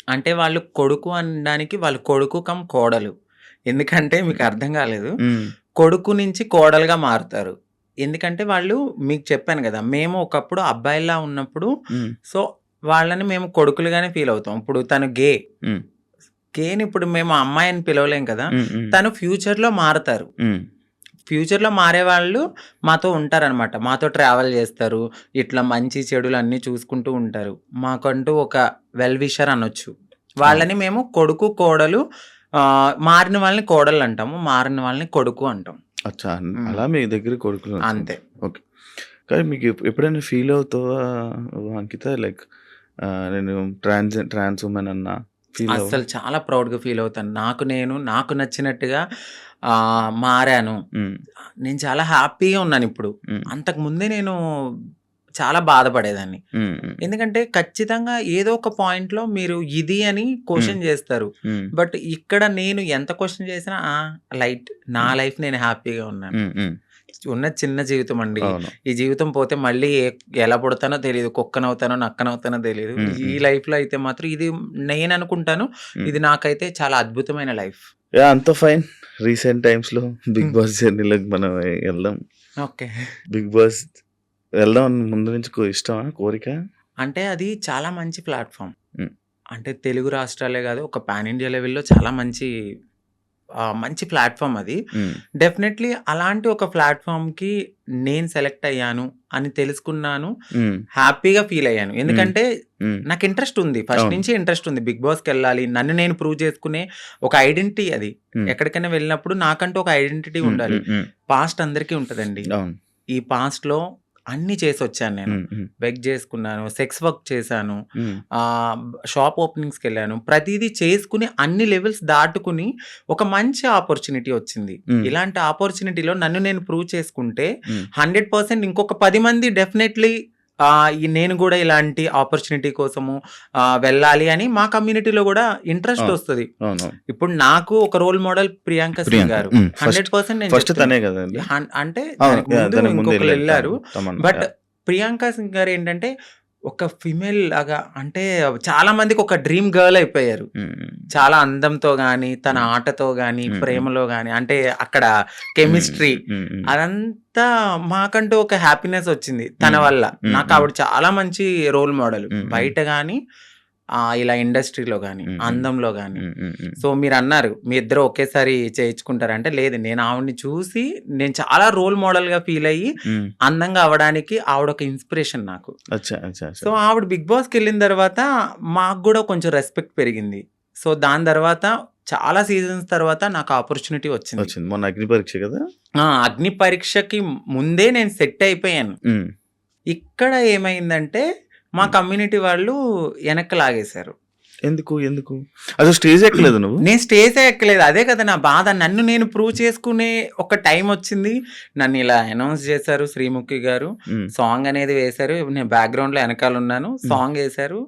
అంటే వాళ్ళు కొడుకు అనడానికి వాళ్ళు కొడుకు కమ్ కోడలు. ఎందుకంటే మీకు అర్థం కాలేదు. హ్మ్. కొడుకు నుంచి కోడలుగా మారుతారు. ఎందుకంటే వాళ్ళు మీకు చెప్పాను గదా! మేము ఒకప్పుడు అబ్బాయిల్లా ఉన్నప్పుడు హ్మ్. సో, వాళ్ళని మేము కొడుకులుగానే ఫీల్ అవుతాం. ఇప్పుడు తను గే. హ్మ్. గేని ఇప్పుడు మేము అమ్మాయి అని పిలవలేం కదా! హ్మ్. హ్మ్. తను ఫ్యూచర్‌లో మారతారు. హ్మ్. ఫ్యూచర్‌లో మారేవాళ్ళు మాతో ఉంటారనమాట. మాతో ట్రావెల్ చేస్తారు. ఇట్లా మంచి చెడులు అన్నీ చూసుకుంటూ ఉంటారు. మాకంటూ ఒక వెల్ విషర్ అనొచ్చు. అవును. వాళ్ళని మేము కొడుకు, కోడలు మారిన వాళ్ళని కోడలంటాము. మారిన వాళ్ళని కొడుకు అంటాం. అచ్చా! హ్మ్. అలా మీ దగ్గర కొడుకులు అంతే. ఉంటారు. ఓకే. కానీ మీకు ఎప్పుడైనా ఫీల్ అవుతావా అంకిత? లైక్ నేను ట్రాన్స్ వుమెన్ అన్నా ఫీల్ అవ్వవా? అస్సలు చాలా ప్రౌడ్‌గా ఫీల్ అవుతాను. నాకు నచ్చినట్టుగా మారాను. హ్మ్. నేను చాలా హ్యాపీగా ఉన్నానిప్పుడు. హ్మ్. అంతకుముందే నేను చాలా బాధపడేదాన్ని. హ్మ్. హ్మ్. ఎందుకంటే ఖచ్చితంగా ఏదో ఒక పాయింట్‌లో మీరు ఇది అని హ్మ్. క్వెషన్ చేస్తారు. హ్మ్. బట్ ఇక్కడ నేను ఎంత క్వెషన్ చేసినా లైట్ నా హ్మ్. లైఫ్ నేను హ్యాపీగా ఉన్నాను. హ్మ్. హ్మ్. ఉన్నది చిన్న జీవితం అండి. అవును. ఈ జీవితం పోతే మళ్ళీ ఎలా పుడతానో తెలీదు. కుక్కనవుతానో, నక్కనవుతానో తెలీదు. హ్మ్. ఈ హ్మ్. లైఫ్‌లో అయితే మాత్రం ఇది నేననుకుంటాను. హ్మ్. ఇది నాకైతే చాలా అద్భుతమైన లైఫ్. యాహ్! అంతా ఫైన్. రీసెంట్ టైమ్స్‌లో బిగ్ హ్మ్. బాస్ జర్నీలోకి మనం ఎళ్దాం. ఓకే. బిగ్ బాస్ వెళ్దాం అని ముందు నుంచి ఇష్టమా? కోరిక? అంటే అది చాలా మంచి ప్లాట్‌ఫార్మ్. హ్మ్. అంటే తెలుగు రాష్ట్రాలే గాదు. ఒక పాన్ ఇండియా లెవెల్‌లో చాలా మంచి ప్లాట్‌ఫార్మ్ అది. హ్మ్. డెఫినైట్‌లీ అలాంటి ఒక ప్లాట్‌ఫార్మ్‌కి నేను సెలెక్ట్ అయ్యాను అని తెలుసుకున్నాను. హ్మ్. హ్యాపీగా ఫీల్ అయ్యాను. హ్మ్. ఎందుకంటే హ్మ్. నాకు ఇంట్రెస్ట్ ఉంది. ఫస్ట్ అవును. నుంచి ఇంట్రెస్ట్ ఉంది. బిగ్ బాస్‌కెళ్ళాలి. నన్ను నేను ప్రూవ్ చేసుకునే ఒక ఐడెంటిటీ అది. హ్మ్. ఎక్కడికైనా వెళ్ళినప్పుడు నాకంటూ ఒక ఐడెంటిటీ హ్మ్. ఉండాలి. హ్మ్. హ్మ్. పాస్ట్ అందరికీ ఉంటదండి. అవును. ఈ పాస్ట్‌లో అన్నీ చేసొచ్చాను నేను. హ్మ్. హ్మ్. బెగ్ చేసుకున్నాను. సెక్స్ వర్క్ చేశాను. హ్మ్. షాప్ ఓపెనింగ్స్‌కెళ్ళాను. ప్రతీదీ చేసుకొని అన్ని లెవెల్స్ దాటుకొని ఒక మంచి ఆపర్చునిటీ వచ్చింది. హ్మ్. ఇలాంటి ఆపర్చునిటీలో నన్ను నేను ప్రూవ్ చేసుకుంటే హ్మ్. 100% ఇంకొక 10 మంది డెఫినైట్‌లీ నేను గూడా ఇలాంటి ఆపర్చునిటీ కోసము వెళ్ళాలి అని మా కమ్యూనిటీలో గూడా ఇంట్రెస్ట్ అవును. ఒస్తది. అవునవును. ఇప్పుడు నాకు ఒక రోల్ మోడల్ ప్రియాంక సింగ్ ప్రియాంక. గారు. హ్మ్. 100% నేను ఫస్ట్ చెప్తున్నా. తనే గదండీ! అంటే అవును. దానికి యాహ్! ముందు దానికి ముందు ఎళ్ళాడు. ఇంకొకళ్ళెళ్లారు. తమన్నా. But yeah! ప్రియాంక సింగ్ గారేంటంటే ఒక ఫీమేల్ లాగా అంటే చాలా మందికి ఒక డ్రీమ్ గర్ల్ అయిపోయారు. హ్మ్. హ్మ్. చాలా అందంతో గాని, తన హ్మ్. ఆటతో గాని, హ్మ్. హ్మ్. ప్రేమలో గాని అంటే అక్కడ హ్మ్. కెమిస్ట్రీ హ్మ్. హ్మ్. అదంతా మాకంటూ ఒక హ్యాపీనెస్ వచ్చింది తన హ్మ్. వల్ల. హ్మ్. నాకు హ్మ్. ఆవిడ చాలా మంచి రోల్ మోడల్. హ్మ్. హ్మ్. బయట గాని ఇలా ఇండస్ట్రీలో గాని, హ్మ్. హ్మ్. అందంలో గాని. హ్మ్. హ్మ్. హ్మ్. సో మీరన్నారు మీ ఇద్దరు ఒకేసారి చేయించుకుంటారా అంటే లేదు. నేను ఆవిడని చూసి నేను చాలా రోల్ మోడల్‌గా ఫీల్ అయ్యి హ్మ్. అందంగా అవ్వడానికి ఆవిడొక ఇన్‌స్పిరేషన్ నాకు. అచ్చా! అచ్చా! అచ్చా! సో ఆవిడ బిగ్ బాస్‌కెళ్ళిన తర్వాత మాకు గూడా కొంచెం రెస్పెక్ట్ పెరిగింది. సో దాని తర్వాత చాలా సీజన్స్ తర్వాత నాకు ఆపర్చునిటీ వచ్చింది. వచ్చింది. మొన్న అగ్ని పరీక్ష గదా! అగ్ని పరీక్షకి ముందే నేను సెట్ అయిపోయాను. హ్మ్. ఇక్కడ ఏమైందంటే మా హ్మ్. కమ్యూనిటీ వాళ్ళు వెనక్కి లాగేశారు. ఎందుకు? ఎందుకు? అసలు స్టేజ్ ఎక్కలేదా నువ్వు? నేను స్టేజే ఎక్కలేదు. అదే కదా నా బాధ. నన్ను నేను ప్రూవ్ చేసుకునే ఒక టైమొచ్చింది. నన్ను ఇలా అనౌన్స్ చేశారు శ్రీముఖి గారు. హ్మ్. సాంగ్ అనేది వేశారు. నేను బ్యాక్‌గ్రౌండ్‌లో ఎనకాలున్నాను. హ్మ్. సాంగేశారు.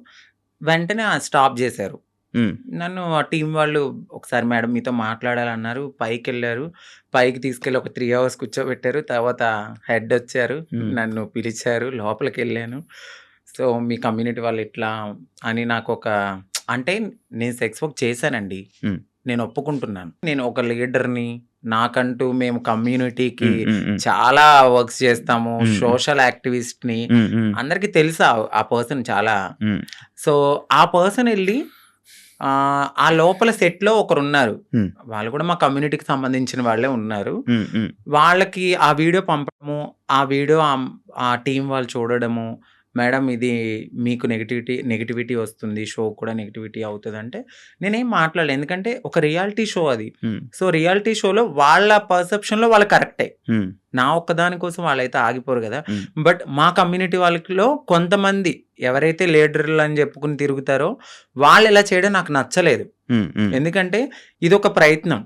వెంటనే స్టాప్ జేశారు. హ్మ్. నన్ను ఆ టీమ్ వాళ్ళు ఒకసారి మేడం మీతో మాట్లాడాలన్నారు. పైకెళ్లారు. పైకి తీసుకెళ్ళి ఒక 3 అవర్స్ కూర్చోబెట్టారు. తర్వాత హెడొచ్చారు. హ్మ్. నన్ను పిలిచారు. లోపలికెళ్ళాను. సో, మీ కమ్యూనిటీ వాళ్ళు ఇట్లా అని నాకొక అంటే నేను సెక్స్ వర్క్ చేశానండి. హ్మ్. నేను ఒప్పుకుంటున్నాను. నేను ఒక లీడర్‌ని. నాకంటూ మేము కమ్యూనిటీకి హ్మ్. హ్మ్. హ్మ్. చాలా వర్క్స్ చేస్తాము. హ్మ్. హ్మ్. సోషల్ యాక్టివిస్ట్‌ని. హ్మ్. హ్మ్. అందరికి తెలుసు ఆ పర్సన్ చాలా. హ్మ్. సో, ఆ పర్సన్ ఎళ్లి ఆ లోపల సెట్‌లో ఒకరున్నారు. హ్మ్. వాళ్ళు కూడా మా కమ్యూనిటీకి సంబంధించిన వాళ్ళే ఉన్నారు. హ్మ్. హ్మ్. వాళ్ళకి ఆ వీడియో పంపడము, ఆ వీడియో ఆ టీమ్ వాళ్ళు చూడడము, మేడం ఇది మీకు నెగటివిటీ వస్తుంది. షో కూడా నెగటివిటీ అవుతదంటే, నేనేం మాట్లాడలే. ఎందుకంటే ఒక రియాలిటీ షో అది. హ్మ్. సో, రియాలిటీ షోలో వాళ్ళ పర్సెప్షన్‌లో వాళ్ళు కరెక్టే. హ్మ్. నా ఒక్కదాని కోసం వాళ్ళైతే ఆగిపోరు గదా! హ్మ్. బట్ మా కమ్యూనిటీ వాళ్ళలో కొంతమంది ఎవరైతే లీడర్‌లని చెప్పుకొని తిరుగుతారో, వాళ్ళిలా చేయడం నాకు నచ్చలేదు. హ్మ్. హ్మ్. ఎందుకంటే ఇదొక ప్రయత్నం.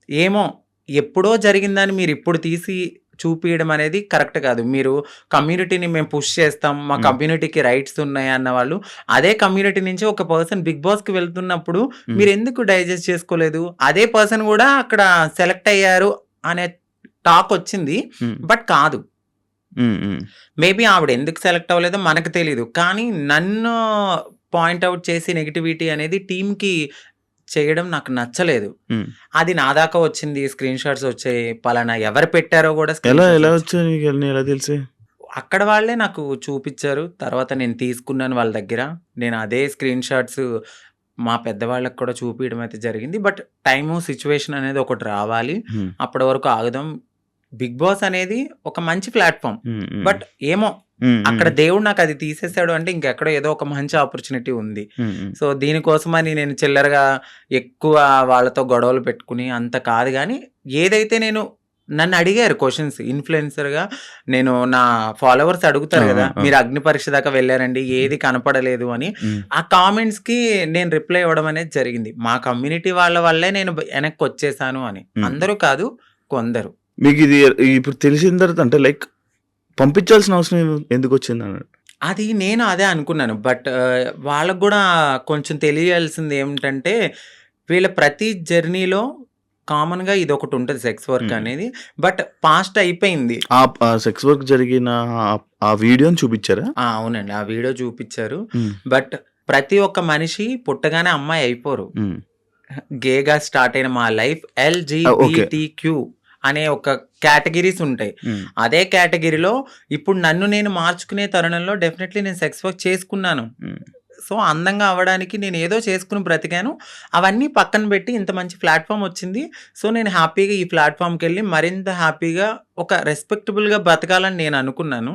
ఏమో ఎప్పుడో జరిగిందాన్ని మీరిప్పుడు తీసి చూపియడం అనేది కరెక్ట్ కాదు. మీరు కమ్యూనిటీని మేము పుష్ చేస్తాం, మా కమ్యూనిటీకి రైట్స్ ఉన్నాయి అన్న వాళ్ళు అదే కమ్యూనిటీ నుంచి ఒక పర్సన్ బిగ్ బాస్‌కి వెళ్తున్నప్పుడు మీరెందుకు డైజెస్ట్ చేసుకోలేదు? అదే పర్సన్ కూడా అక్కడ సెలెక్ట్ అయ్యారు అనే టాక్ వచ్చింది. బట్ కాదు. మేబీ ఆవిడ ఎందుకు సెలెక్ట్ అవ్వలేదో మనకు తెలీదు. కానీ నన్ను పాయింట్ ఔట్ చేసి నెగటివిటీ అనేది టీమ్‌కి చేయడం నాకు నచ్చలేదు. అది నా దాకా వచ్చింది. స్క్రీన్ షాట్స్ వచ్చాయి. పలానా ఎవరు పెట్టారో కూడా స్క్రీన్ ఎలా షాట్స్ ఎలా వచ్చాయి. వచ్చాయి నీకు అన్నీ ఎలా తెలిసి? అక్కడ వాళ్ళే నాకు చూపిచ్చారు. తర్వాత నేను తీసుకున్నాను వాళ్ళ దగ్గర. నేను అదే స్క్రీన్ షాట్స్ మా పెద్దవాళ్ళకి కూడా చూపియడం అయితే జరిగింది. బట్ టైము, సిచ్యువేషన్ అనేది ఒకటి రావాలి. అప్పటి వరకు ఆగుదాం. బిగ్ బాస్ అనేది ఒక మంచి ప్లాట్‌ఫార్మ్. బట్ ఏమో అక్కడ దేవుడు నాకు అది తీసేసాడు అంటే ఇంకెక్కడో ఏదో ఒక మంచి ఆపర్చునిటీ ఉంది. సో దీనికోసమని నేను చిల్లరగా ఎక్కువ వాళ్ళతో గొడవలు పెట్టుకుని అంత కాదు గానీ, ఏదైతే నన్ను అడిగారు క్వెషన్స్ ఇన్‌ఫ్లుయెన్సర్‌గా నేను నా ఫాలోవర్స్ అడుగుతారు గదా! మీరు అగ్ని పరీక్ష దాకా వెళ్లారండి. ఏది కనపడలేదు అని. ఆ కామెంట్స్‌కి నేను రిప్లై ఇవ్వడం అనేది జరిగింది. మా కమ్యూనిటీ వాళ్ళ వల్లే నేను వెనక్కొచ్చేసాను అని. అందరూ కాదు, కొందరు. మీకు ఇది ఇప్పుడు తెలిసిన తర్వాత అంటే లైక్ పంపించాల్సిన అవసరం ఎందుకొచ్చింది అన్నాడు? అది నేను అదే అనుకున్నాను. బట్ వాళ్ళకి గూడా కొంచెం తెలియాల్సింది ఏమిటంటే, వీళ్ళ ప్రతి జర్నీలో కామన్‌గా ఇదొకటి ఉంటది సెక్స్ వర్క్ అనేది. బట్ పాస్ట్ అయిపోయింది. ఆ సెక్స్ వర్క్ జరిగిన ఆ వీడియోని చూపించారా? అవునండి. ఆ వీడియో చూపిచ్చారు. బట్ ప్రతి ఒక్క మనిషి పుట్టగానే అమ్మాయి అయిపోరు. గేగా స్టార్ట్ అయిన మా లైఫ్ ఓకే. ఎల్‌జీబీటీక్యూ అనే ఒక కేటగిరీస్ ఉంటాయి. అదే కేటగిరీలో ఇప్పుడు నన్ను నేను మార్చుకునే తరుణంలో డెఫినెట్‌లీ నేను సెక్స్ వర్క్ చేసుకున్నాను. సో, అందంగా అవ్వడానికి నేను ఏదో చేసుకొని బ్రతికాను. అవన్నీ పక్కన పెట్టి ఇంత మంచి ప్లాట్‌ఫార్మ్ వచ్చింది. సో, నేను హ్యాపీగా ఈ ప్లాట్‌ఫార్మ్‌కెళ్ళి మరింత హ్యాపీగా ఒక రెస్పెక్టబుల్‌గా బ్రతకాలని నేను అనుకున్నాను.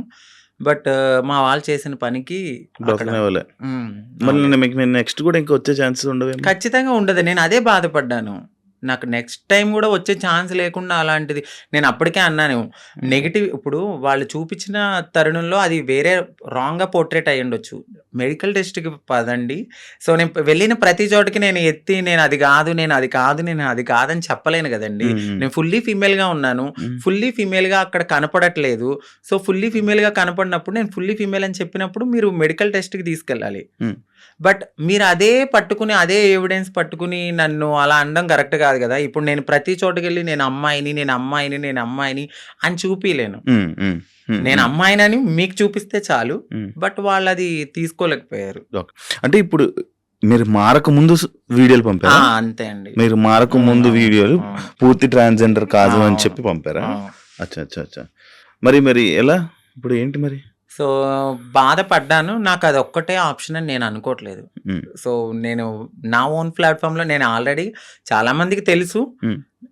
బట్ మా వాళ్ళు చేసిన పనికి అక్కడ బ్రతకనివ్వలే. అవును. మళ్ళీ మీకు నెక్స్ట్ కూడా ఇంకా వచ్చే ఛాన్సెస్ ఉండవేమో? ఖచ్చితంగా ఉండదు. నేను అదే బాధపడ్డాను. నాకు నెక్స్ట్ టైమ్ గూడా వచ్చే ఛాన్స్ లేకుండా అలాంటిది నేను అప్పటికే అన్నాను. నెగెటివ్ ఇప్పుడు వాళ్ళు చూపించిన తరుణంలో అది వేరే రాంగ్‌గా పోర్ట్రేట్ అయ్యుండొచ్చు. మెడికల్ టెస్ట్‌కి పదండి. సో, నేను వెళ్ళిన ప్రతి చోటకి నేను అది కాదు, నేను అది కాదు, నేను అది కాదని చెప్పలేను గదండీ. నేను ఫుల్లీ ఫీమేల్‌గా ఉన్నాను. ఫుల్లీ ఫీమేల్‌గా అక్కడ కనపడట్లేదు. సో, ఫుల్లీ ఫీమేల్‌గా కనపడినప్పుడు నేను ఫుల్లీ ఫీమేల్ అని చెప్పినప్పుడు మీరు మెడికల్ టెస్ట్‌కి తీసుకెళ్ళాలి. బట్ మీరు అదే పట్టుకుని, అదే ఎవిడెన్స్ పట్టుకుని నన్ను అలా అనడం కరెక్ట్ కాదు గదా! ఇప్పుడు నేను ప్రతి చోటకెళ్ళి నేను అమ్మాయిని అని చూపియలేను. నేను అమ్మాయినని మీకు చూపిస్తే చాలు. బట్ వాళ్ళది తీసుకోలేకపోయారు. ఓకే. అంటే ఇప్పుడు మీరు మారకముందు వీడియోలు పంపారా? అంతే అండి. మీరు మారకముందు వీడియోలు పూర్తి ట్రాన్స్‌జెండర్ కాదు అని చెప్పి పంపారా? అచ్చా. మరి ఎలా? ఇప్పుడు ఏంటి మరి? సో, బాధపడ్డాను. నాకు అదొక్కటే ఆప్షన్ అని నేను అనుకోవట్లేదు. సో, నేను నా ఓన్ ప్లాట్‌ఫార్మ్‌లో నేను ఆల్రెడీ చాలా మందికి తెలుసు.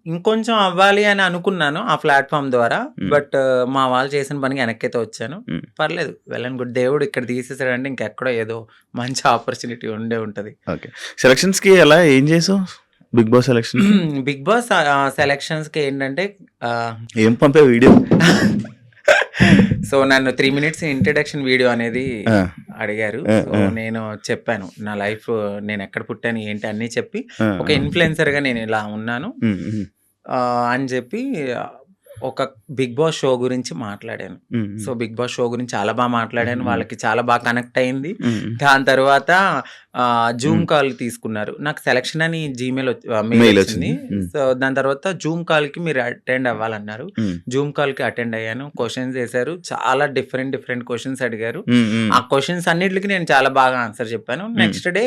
ఇంకొంచెం అవ్వాలి అని అనుకున్నాను ఆ ప్లాట్‌ఫార్మ్ ద్వారా. బట్ మా వాళ్ళు చేసిన పనికి వెనక్కైతే వచ్చాను. పర్లేదు. Well and good. దేవుడు ఇక్కడ తీసేసాడంటే ఇంకెక్కడో ఏదో మంచి ఆపర్చునిటీ ఉండే ఉంటది. ఓకే. సెలక్షన్స్‌కి ఏం చేసావు? Bigg Boss selection. Bigg Boss సెలక్షన్స్‌కి ఏంటంటే ఏం పంపావు వీడియో? సో, నన్ను 3 మినిట్స్ ఇంట్రడక్షన్ వీడియో అనేది అడిగారు. సో, నేను చెప్పాను. నా లైఫ్ నేను ఎక్కడ పుట్టాను, ఏంటి అన్నీ చెప్పి ఒక ఇన్‌ఫ్లుయెన్సర్‌గా నేను ఇలా ఉన్నాను అని చెప్పి ఒక బిగ్ బాస్ షో గురించి మాట్లాడాను. సో, బిగ్ బాస్ షో గురించి చాలా బాగా మాట్లాడాను. వాళ్ళకి చాలా బాగా కనెక్ట్ అయింది. దాని తర్వాత జూమ్ కాల్ తీసుకున్నారు. నాకు సెలక్షన్ అని జీమెయిల్ మెయిల్ వచ్చింది. సో, దాని తర్వాత జూమ్ కాల్‌కి మీరు అటెండ్ అవ్వాలన్నారు. జూమ్ కాల్‌కి అటెండ్ అయ్యాను. క్వెషన్స్ వేశారు. చాలా డిఫరెంట్ క్వెషన్స్ అడిగారు. ఆ క్వెషన్స్ అన్నిటికి నేను చాలా బాగా ఆన్సర్ చెప్పాను. నెక్స్ట్ డే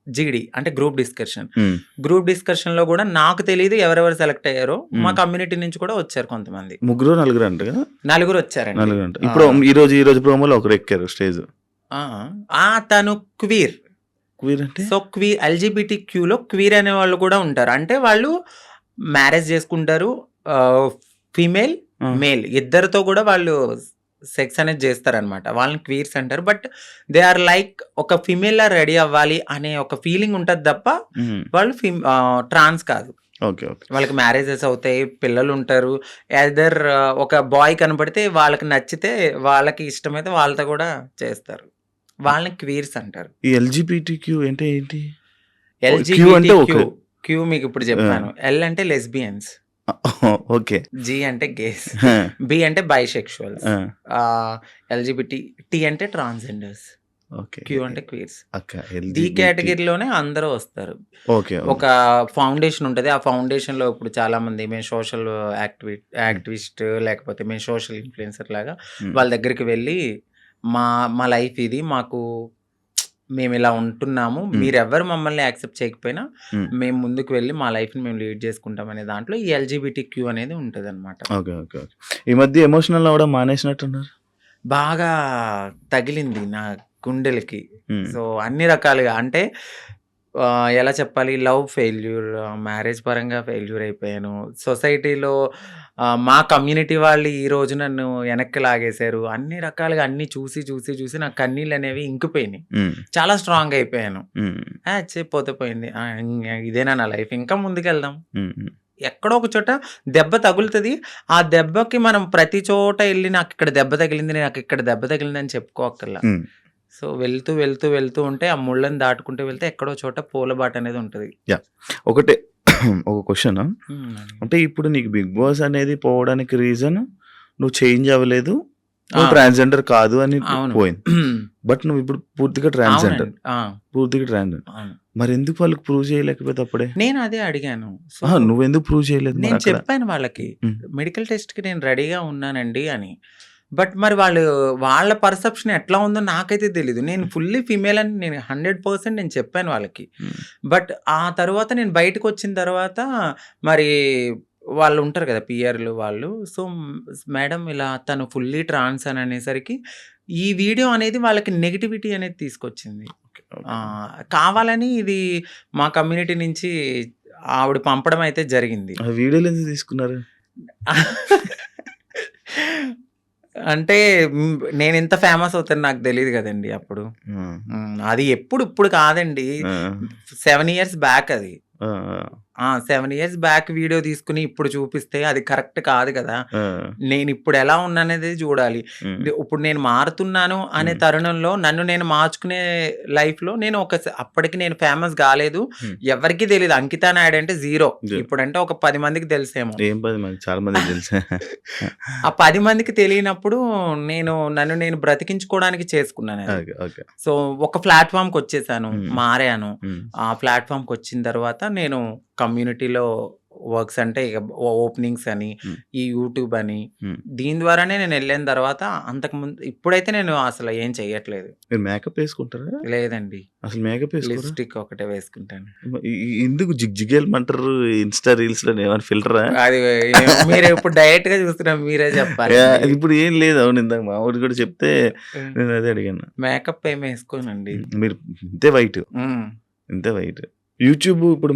జీడీ అంటే గ్రూప్ డిస్కషన్‌లో కూడా నాకు తెలీదు ఎవరెవరు సెలెక్ట్ అయ్యారో. మా కమ్యూనిటీ నుంచి కూడా వచ్చారు కొంతమంది. 3-4 అంట కదా? 4 వచ్చారండి. 4 అంట. ఇప్పుడు ఈ రోజు ప్రోమోలో ఒకరు ఎక్కారు స్టేజ్. తను క్వీర్ అంటే? సో, ఎల్‌జీబీటీక్యూలో క్వీర్ అనే వాళ్ళు కూడా ఉంటారు. అంటే వాళ్ళు మ్యారేజ్ చేసుకుంటారు. ఫీమేల్, మేల్ ఇద్దరితో కూడా వాళ్ళు సెక్స్ అనేది చేస్తారనమాట. వాళ్ళని క్వీర్స్ అంటారు. బట్ దే ఆర్ లైక్ ఒక ఫీమేల్‌లా రెడీ అవ్వాలి అనే ఒక ఫీలింగ్ ఉంటది తప్ప వాళ్ళు ట్రాన్స్ కాదు. ఓకే. వాళ్ళకి మ్యారేజెస్ అవుతాయి. పిల్లలు ఉంటారు. ఎదర్ ఒక బాయ్ కనపడితే వాళ్ళకి నచ్చితే వాళ్ళకి ఇష్టమైతే వాళ్ళతో కూడా చేస్తారు. వాళ్ళని క్వీర్స్ అంటారు. ఈ ఎల్‌జీబీటీక్యూ అంటే ఏంటి? ఎల్‌జీబీటీక్యూ మీకు ఇప్పుడు చెప్పాను. ఎల్ అంటే లెస్బియన్స్. ఓకే. జీ అంటే గేస్, ఆ! బి అంటే బైసెక్షువల్స్, ఆ! ఎల్జిబిటి, టీ అంటే ట్రాన్స్జెండర్స్, ఓకే. క్యూ అంటే క్వీర్స్. అక్క డి ఎల్‌జిబిటి. కేటగిరీలోనే అందరూ వస్తారు. ఓకే. ఒక ఫౌండేషన్ ఉంటది. ఆ ఫౌండేషన్‌లో ఇప్పుడు చాలామంది మేము సోషల్ యాక్టివిస్ట్ లేకపోతే మేము సోషల్ ఇన్‌ఫ్లుయెన్సర్ లాగా హ్మ్. వాళ్ళ దగ్గరికి వెళ్ళి మా మా లైఫ్ ఇది. మేమిలా ఉంటున్నాము. హ్మ్. మీరెవ్వరు మమ్మల్ని యాక్సెప్ట్ చేయకపోయినా హ్మ్. మేము ముందుకు వెళ్ళి మా లైఫ్‌ని మేము లీడ్ చేసుకుంటాం అనే దాంట్లో ఈ ఎల్‌జిబిటిక్యూ అనేది ఉంటదనమాట. ఓకే. ఓకే. ఓకే. ఈ మధ్య ఎమోషనల్ అవ్వడం మానేసినట్టున్నారు? బాగా తగిలింది నా గుండెలకి. హ్మ్. సో, అన్ని రకాలుగా అంటే ఎలా చెప్పాలి, లవ్ ఫెయిల్యూర్, మ్యారేజ్ పరంగా ఫెయిల్యూర్ అయిపోయాను. సొసైటీలో మా కమ్యూనిటీ వాళ్ళు ఈరోజు నన్ను వెనక్కి లాగేశారు. అన్ని రకాలుగా అన్నీ చూసి నా కన్నీళ్ళనేవి ఇంకిపోయినాయి. హ్మ్. చాలా స్ట్రాంగ్ అయిపోయాను. హ్మ్. పోతే పోయింది. ఇదేనా నా లైఫ్, ఇంకా ముందుకెళ్దాం. హ్మ్. హ్మ్. ఎక్కడో ఒక చోట దెబ్బ తగులుతది. ఆ దెబ్బకి మనం ప్రతి చోట ఎళ్లి నాకిక్కడ దెబ్బ తగిలింది, నాకిక్కడ దెబ్బ తగిలిందని చెప్పుకోక్కర్లా. హ్మ్. సో, వెళ్తూ ఉంటే ఆ ముళ్ళని దాటుకుంటూ వెళ్తే ఎక్కడో చోట పూలబాటనేది ఉంటది. యాహ్! ఒకటే ఒక క్వెషను. అడిగి. అంటే ఇప్పుడు నీకు 'బిగ్ బాస్' అనేది పోవడానికి రీజన్ నువ్వు చేంజ్ అవ్వలేదు. నువ్వు ఆ! ట్రాన్స్‌జెండర్ కాదు అని అవును. పోయింది. బట్ నువ్విప్పుడు పూర్తిగా ట్రాన్స్‌జెండర్. అవునండి. పూర్తిగా ట్రాన్స్‌జెండర్. అవును. మరెందుకు వాళ్ళకి ప్రూవ్ చేయలేకపోతే అప్పుడే? నేను అదే అడిగాను. సో, అహా! నువ్వెందుకు ప్రూవ్ చేయలేదు నేను మరక్కడ? చెప్పాను వాళ్ళకి. హ్మ్. మెడికల్ టెస్ట్‌కి నేను రెడీగా ఉన్నానండి అని. బట్ మరి వాళ్ళ పర్సెప్షన్ ఎట్లా ఉందో నాకైతే తెలీదు. నేను ఫుల్లీ ఫీమేల్ అని నేను 100% నేను చెప్పాను వాళ్ళకి. హ్మ్. బట్ ఆ తర్వాత నేను బయటకొచ్చిన తర్వాత మరి వాళ్ళు ఉంటారు కదా! పీఆర్‌లు వాళ్ళు. సో, మేడం ఇలా తను ఫుల్లీ ట్రాన్స్ అని అనేసరికి ఈ వీడియో అనేది వాళ్ళకి నెగటివిటీ అనేది తీసుకొచ్చింది. ఓకే. ఓకే. కావాలని ఇది మా కమ్యూనిటీ నుంచి ఆవిడ పంపడం అయితే జరిగింది. ఆ వీడియోలు ఎందుకు తీసుకున్నారు? అంటే నేనింత ఫేమస్ అవుతానని నాకు తెలీదు గదండీ అప్పుడు. ఆ! అది ఇప్పుడు కాదండి. ఆ! 7 ఇయర్స్ బ్యాక్ అది. ఆ! 7 ఇయర్స్ బ్యాక్ వీడియో తీసుకొని ఇప్పుడు చూపిస్తే అది కరెక్ట్ కాదు కదా! ఆ! నేనిప్పుడు ఎలా ఉన్నాననేది చూడాలి. హ్మ్. ఇప్పుడు నేను మారుతున్నాను అనే హ్మ్. తరుణంలో నన్ను నేను మార్చుకునే లైఫ్‌లో నేను అప్పటికి నేను ఫేమస్ గాలేదు. హ్మ్. ఎవరికీ తెలీదు. అంకిత నాయుడు అంటే జీరో. జ ఇప్పుడంటే ఒక 10 మందికి తెలుసేమో. ఏం 10 మంది చాలా మందికి తెలుసు. ఆ 10 మందికి తెలియనప్పుడు నన్ను నేను బ్రతికించుకోవడానికి చేసుకున్నానది. ఓకే. ఓకే. సో, ఒక ప్లాట్‌ఫార్మ్‌కొచ్చేసాను. హ్మ్. మారాను. హ్మ్. ఆ ప్లాట్‌ఫార్మ్‌కొచ్చిన తర్వాత నేను కమ్యూనిటీలో వర్క్స్ అంటే ఇక ఓపెనింగ్స్ అని, హ్మ్. ఈ యూట్యూబ్ అని, హ్మ్. దీని ద్వారానే నేనెళ్ళిన తర్వాత ఇప్పుడైతే నేను అసలు ఏం చెయ్యట్లేదు. మీరు మేకప్ ఏసుకుంటారా? లేదండి. అసలు మేకప్ ఏసుకోరా? లిప్‌స్టిక్ ఒకటే వేసుకుంటాను. ఎందుకు జిగేలమంటారు ఇన్‌స్టా రీల్స్‌లోని ఏమైనా ఫిల్టరా? అది మీరిప్పుడు డైరెక్ట్‌గా చూస్తున్నారు, మీరే చెప్పాలండి. ఇప్పుడు ఏం లేదు. అవును ఇందాక మావోడు కూడా చెప్తే హ్మ్. నేను అదే అడిగాను. మేకప్ ఏమి ఏసుకోనండి. మీరు ఇంతే వైట్. హ్మ్. ఇంతే వైట్. ఇప్పుడు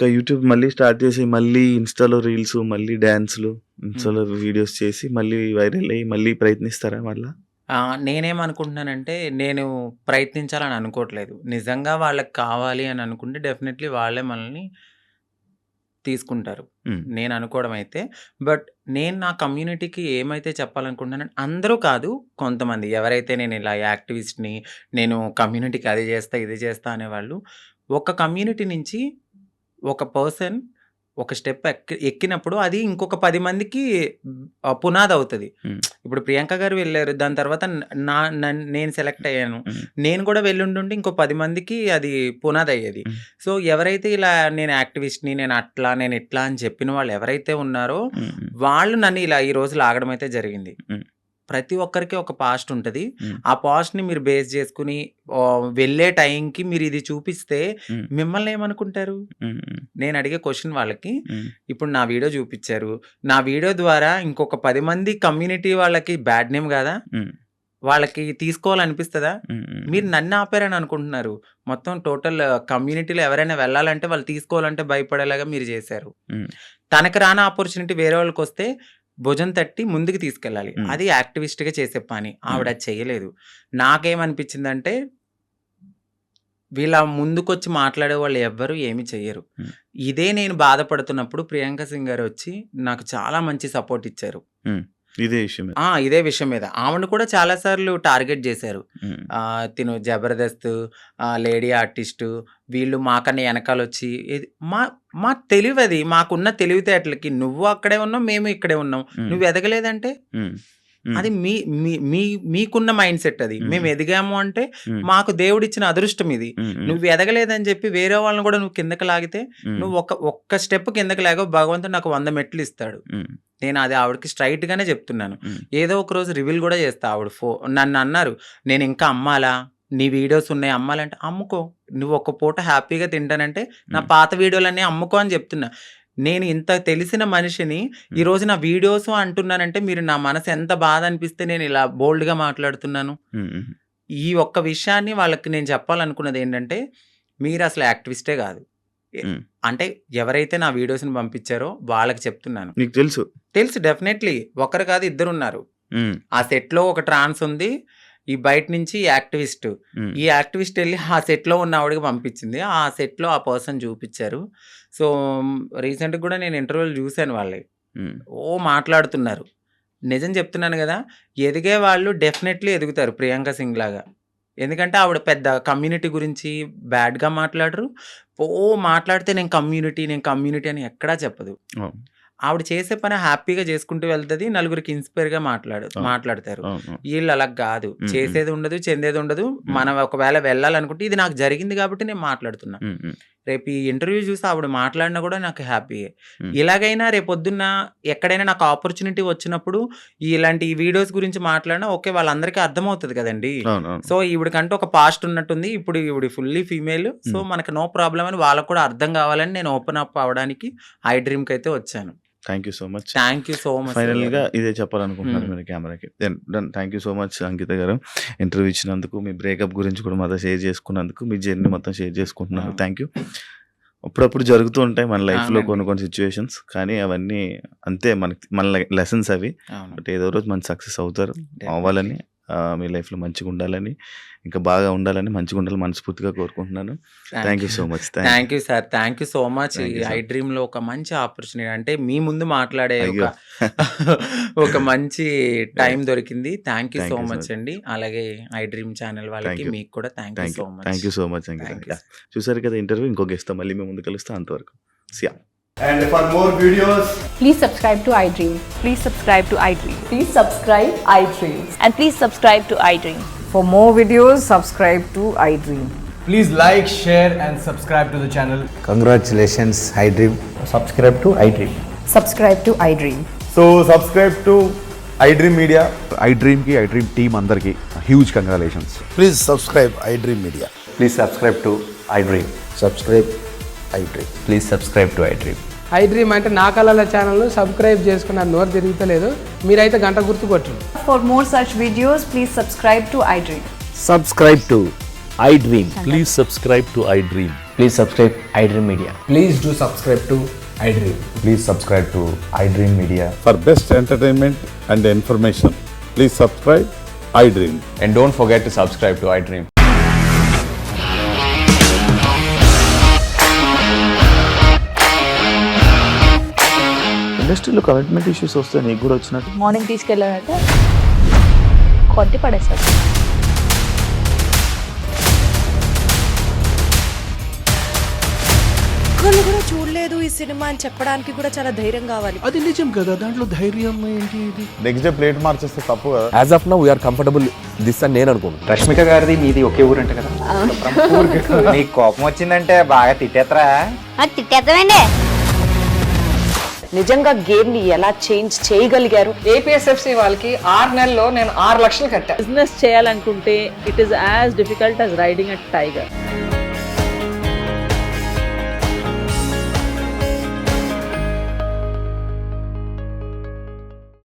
యూట్యూబ్ మళ్ళీ స్టార్ట్ చేసి మళ్ళీ ఇన్‌స్టాలో రీల్స్, మళ్ళీ డాన్స్‌లు, హ్మ్. ఇన్‌స్టాలో వీడియోస్ చేసి మళ్ళీ వైరల్ అయ్యి మళ్ళీ ప్రయత్నిస్తారా మళ్ళా? నేనేమనుకుంటున్నానంటే, నేను ప్రయత్నించాలని అనుకోవట్లేదు. నిజంగా వాళ్ళకి కావాలి అని అనుకుంటే డెఫినెట్‌లీ వాళ్ళే మనల్ని తీసుకుంటారు. హ్మ్. నేననుకోవడం అయితే. బట్ నేను నా కమ్యూనిటీకి ఏమైతే చెప్పాలనుకుంటున్నానంటే, అందరూ కాదు, కొంతమంది ఎవరైతే నేను ఇలా యాక్టివిస్ట్‌ని, నేను కమ్యూనిటీకి అది చేస్తా, ఇది చేస్తా అనేవాళ్ళు, ఒక కమ్యూనిటీ నుంచి ఒక పర్సన్ ఒక స్టెప్ ఎక్కినప్పుడు అది ఇంకొక 10 మందికి పునాదవుతది. హ్మ్. ఇప్పుడు ప్రియాంక గారు వెళ్లారు. దాని తర్వాత నేను సెలెక్ట్ అయ్యాను. హ్మ్. నేను కూడా వెళ్ళుండుంటే ఇంకో 10 మందికి అది పునాదయ్యేది. హ్మ్. సో, ఎవరైతే ఇలా నేను యాక్టివిస్ట్‌ని, నేను ఇట్లా అని చెప్పిన వాళ్ళు ఎవరైతే ఉన్నారో, హ్మ్. వాళ్ళు నన్ను ఇలా ఈరోజు లాగడం అయితే జరిగింది. హ్మ్. ప్రతి ఒక్కరికి ఒక పాస్ట్ ఉంటది. హ్మ్. ఆ పాస్ట్‌ని మీరు బేస్ చేసుకొని వెళ్ళే టైంకి మీరిది చూపిస్తే హ్మ్. మిమ్మల్ని ఏమనుకుంటారు? హ్మ్. నేను అడిగే క్వెషన్ వాళ్ళకి, హ్మ్. ఇప్పుడు నా వీడియో చూపిచ్చారు. నా వీడియో ద్వారా ఇంకొక 10 మంది కమ్యూనిటీ వాళ్ళకి బ్యాడ్ నేమ్ గాదా? హ్మ్. వాళ్ళకి తీసుకోవాలనిపిస్తదా? హ్మ్. మీరు నన్ను ఆపారని అనుకుంటున్నారు. మొత్తం టోటల్ కమ్యూనిటీలో ఎవరైనా వెళ్ళాలంటే వాళ్ళు తీసుకోవాలంటే భయపడేలాగా మీరు చేశారు. హ్మ్. తనకు రాని ఆపర్చునిటీ వేరే వాళ్ళకొస్తే భుజం తట్టి ముందుకు తీసుకెళ్ళాలి. హ్మ్. అది యాక్టివిస్ట్‌గా చేసే పని. ఆవిడ హ్మ్. అది చెయ్యలేదు. నాకేమనిపించిందంటే, వీళ్ళ ముందుకొచ్చి మాట్లాడేవాళ్ళు ఎవ్వరు ఏమి చెయ్యరు. హ్మ్. ఇదే నేను బాధపడుతున్నప్పుడు ప్రియాంక సింగ్ గారొచ్చి నాకు చాలా మంచి సపోర్ట్ ఇచ్చారు. హ్మ్. ఇదే విషయం మీద. ఇదే విషయం మీద ఆమెను కూడా చాలా సార్లు టార్గెట్ చేశారు. తిను జబర్దస్త్, లేడీ ఆర్టిస్ట్, వీళ్ళు మాకన్నా వెనకాల వచ్చి మా తెలివి అది, మాకున్న తెలివితేటలకి నువ్వు అక్కడే ఉన్నావు, మేము ఇక్కడే ఉన్నాం, నువ్వు ఎదగలేదంటే అది మీకున్న మైండ్ సెట్. అది మేము ఎదిగాము అంటే మాకు దేవుడిచ్చిన అదృష్టం ఇది. నువ్వు ఎదగలేదని చెప్పి వేరే వాళ్ళని కూడా నువ్వు కిందకి లాగితే, నువ్వు ఒక్క స్టెప్ కిందకి లాగో భగవంతుడు నాకు 100 మెట్లు ఇస్తాడు. నేను అది ఆవిడకి స్ట్రైట్ గానే చెప్తున్నాను. ఏదో ఒక రోజు రివీల్ కూడా చేస్తా. ఆవిడ నన్ను అన్నారు, నేను ఇంకా అమ్మాలా, నీ వీడియోస్ ఉన్నాయి అమ్మాలంటే, అమ్ముకో, నువ్వు ఒక్క పూట హ్యాపీగా తింటానంటే నా పాత వీడియోలన్నీ అమ్ముకో అని చెప్తున్నా. నేను ఇంత తెలిసిన మనిషిని ఈరోజు నా వీడియోస్ అంటున్నానంటే మీరు నా మనసు ఎంత బాధ అనిపిస్తే నేను ఇలా బోల్డ్గా మాట్లాడుతున్నాను. ఈ ఒక్క విషయాన్ని వాళ్ళకి నేను చెప్పాలనుకున్నది ఏంటంటే, మీరు అసలు యాక్టివిస్టే కాదు. అంటే ఎవరైతే నా వీడియోస్ని పంపించారో వాళ్ళకి చెప్తున్నాను. నీకు తెలుసు డెఫినెట్లీ ఒకరు కాదు, ఇద్దరు ఉన్నారు. ఆ సెట్లో ఒక ట్రాన్స్ ఉంది, ఈ బయట నుంచి యాక్టివిస్ట్. ఈ యాక్టివిస్ట్ వెళ్ళి ఆ సెట్లో ఉన్న ఆవిడకి పంపించింది. ఆ సెట్లో ఆ పర్సన్ చూపించారు. సో రీసెంట్గా కూడా నేను ఇంటర్వ్యూలు చూశాను. వాళ్ళే మాట్లాడుతున్నారు. నిజం చెప్తున్నాను కదా, ఎదిగే వాళ్ళు డెఫినెట్లీ ఎదుగుతారు ప్రియాంక సింగ్ లాగా. ఎందుకంటే ఆవిడ పెద్ద కమ్యూనిటీ గురించి బ్యాడ్గా మాట్లాడరు. మాట్లాడితే నేను కమ్యూనిటీ అని ఎక్కడా చెప్పదు. ఆవిడ చేసే పని హ్యాపీగా చేసుకుంటూ వెళ్తుంది, నలుగురికి ఇన్స్పైర్గా మాట్లాడతారు. వీళ్ళు అలా కాదు, చేసేది ఉండదు, చెందేది ఉండదు. మనం ఒకవేళ వెళ్ళాలనుకుంటే ఇది నాకు జరిగింది కాబట్టి నేను మాట్లాడుతున్నా. రేపు ఈ ఇంటర్వ్యూ చూసి ఆవిడ మాట్లాడినా కూడా నాకు హ్యాపీయే. ఇలాగైనా రేపొద్దున్న ఎక్కడైనా నాకు ఆపర్చునిటీ వచ్చినప్పుడు ఇలాంటి ఈ వీడియోస్ గురించి మాట్లాడినా ఓకే, వాళ్ళందరికీ అర్థమవుతుంది కదండి. సో ఈవిడకంటూ ఒక పాస్ట్ ఉన్నట్టుంది, ఇప్పుడు ఈవిడ ఫుల్లీ ఫీమేల్, సో మనకు నో ప్రాబ్లం అని వాళ్ళకు కూడా అర్థం కావాలని నేను ఓపెన్ అప్ అవ్వడానికి ఐ డ్రీమ్కి అయితే వచ్చాను. Thank you so much. Final గా ఇదే చెప్పాలనుకుంటున్నారు మీరు కెమెరాకి. థ్యాంక్ యూ సో మచ్ అంకిత గారు, ఇంటర్వ్యూ ఇచ్చినందుకు, మీ బ్రేకప్ గురించి కూడా మాతో షేర్ చేసుకున్నందుకు, మీ జర్నీ మొత్తం షేర్ చేసుకుంటున్నారు. Thank you. అప్పుడప్పుడు జరుగుతూ ఉంటాయి మన లైఫ్లో కొన్ని సిచ్యువేషన్స్, కానీ అవన్నీ అంతే, మన లెసన్స్ అవి. బట్ ఏదో రోజు మన సక్సెస్ అవుతారు, అవ్వాలని, మీ లైఫ్లో మంచిగా ఉండాలని, ఇంకా బాగా ఉండాలని, మంచిగా ఉండాలని మనస్ఫూర్తిగా కోరుకుంటున్నాను. Thank you so much. Thank you sir, thank you so much. I dream లో ఒక మంచి ఆపర్చునిటీ, అంటే మీ ముందు మాట్లాడే ఒక మంచి టైం దొరికింది. థ్యాంక్ యూ సో మచ్ అండి. అలాగే ఐ డ్రీమ్ ఛానల్ వాళ్ళకి మీకు కూడా thank you so much. Thank you so much. చూసారు కదా ఇంటర్వ్యూ, ఇంకో గెస్ట్ మళ్ళీ మేము ముందు కలుస్తాం. అంతవరకు సియా. And for more videos, please subscribe to iDream. Please subscribe to iDream. Please subscribe iDream. And please subscribe to iDream. For more videos, subscribe to iDream. please like, share and subscribe to the channel. Congratulations, iDream. Subscribe to iDream. Subscribe to iDream. So subscribe to iDream Media. iDream ki iDream team andarki huge congratulations. Please subscribe iDream Media. Please subscribe to iDream. Subscribe iDream. Please subscribe to iDream. I dream అంటే నా కళల channel subscribe చేసుకున్న నోరు తిరుగుతలేదు, మీరైతే గంట గుర్తు కొట్టండి. For more such videos, please subscribe to iDream. Subscribe to iDream. Please subscribe to iDream. Please subscribe iDream Media. Please do subscribe to iDream. Please subscribe to iDream Media. For best entertainment and information, please subscribe iDream. And don't forget to subscribe to iDream. ఇండస్ట్రీలో commitment issues వస్తే నీకు కూడా వచ్చినట్టు? Morning తీసుకెళ్ళాలంటే కొట్టి పడేస్తారు. ఒక్కళ్ళు కూడా చూడలేదు ఈ సినిమా అని చెప్పడానికి కూడా చాలా ధైర్యం కావాలి. అది నిజం కదా, దాంట్లో ధైర్యం ఏంటి? ఇది నెక్స్ట్ డే ప్లేట్ మార్చేస్తే తప్పు కదా. As of now we are comfortable this అని నేను అనుకుంటున్నాను. రష్మిక గారిది మీది ఒకే ఊరు అంట కదా. నీకు కోపం వచ్చిందంటే బాగా తిట్టేత్తరా? తిట్టేద్దామండి. నిజంగా గేమ్ ని ఎలా చేంజ్ చేయగలిగారు? APSFC వాళ్ళకి 6 నెలల్లో నేను 6 లక్షలు కట్టా. బిజినెస్ చేయాలనుకుంటే it is as difficult as riding a tiger.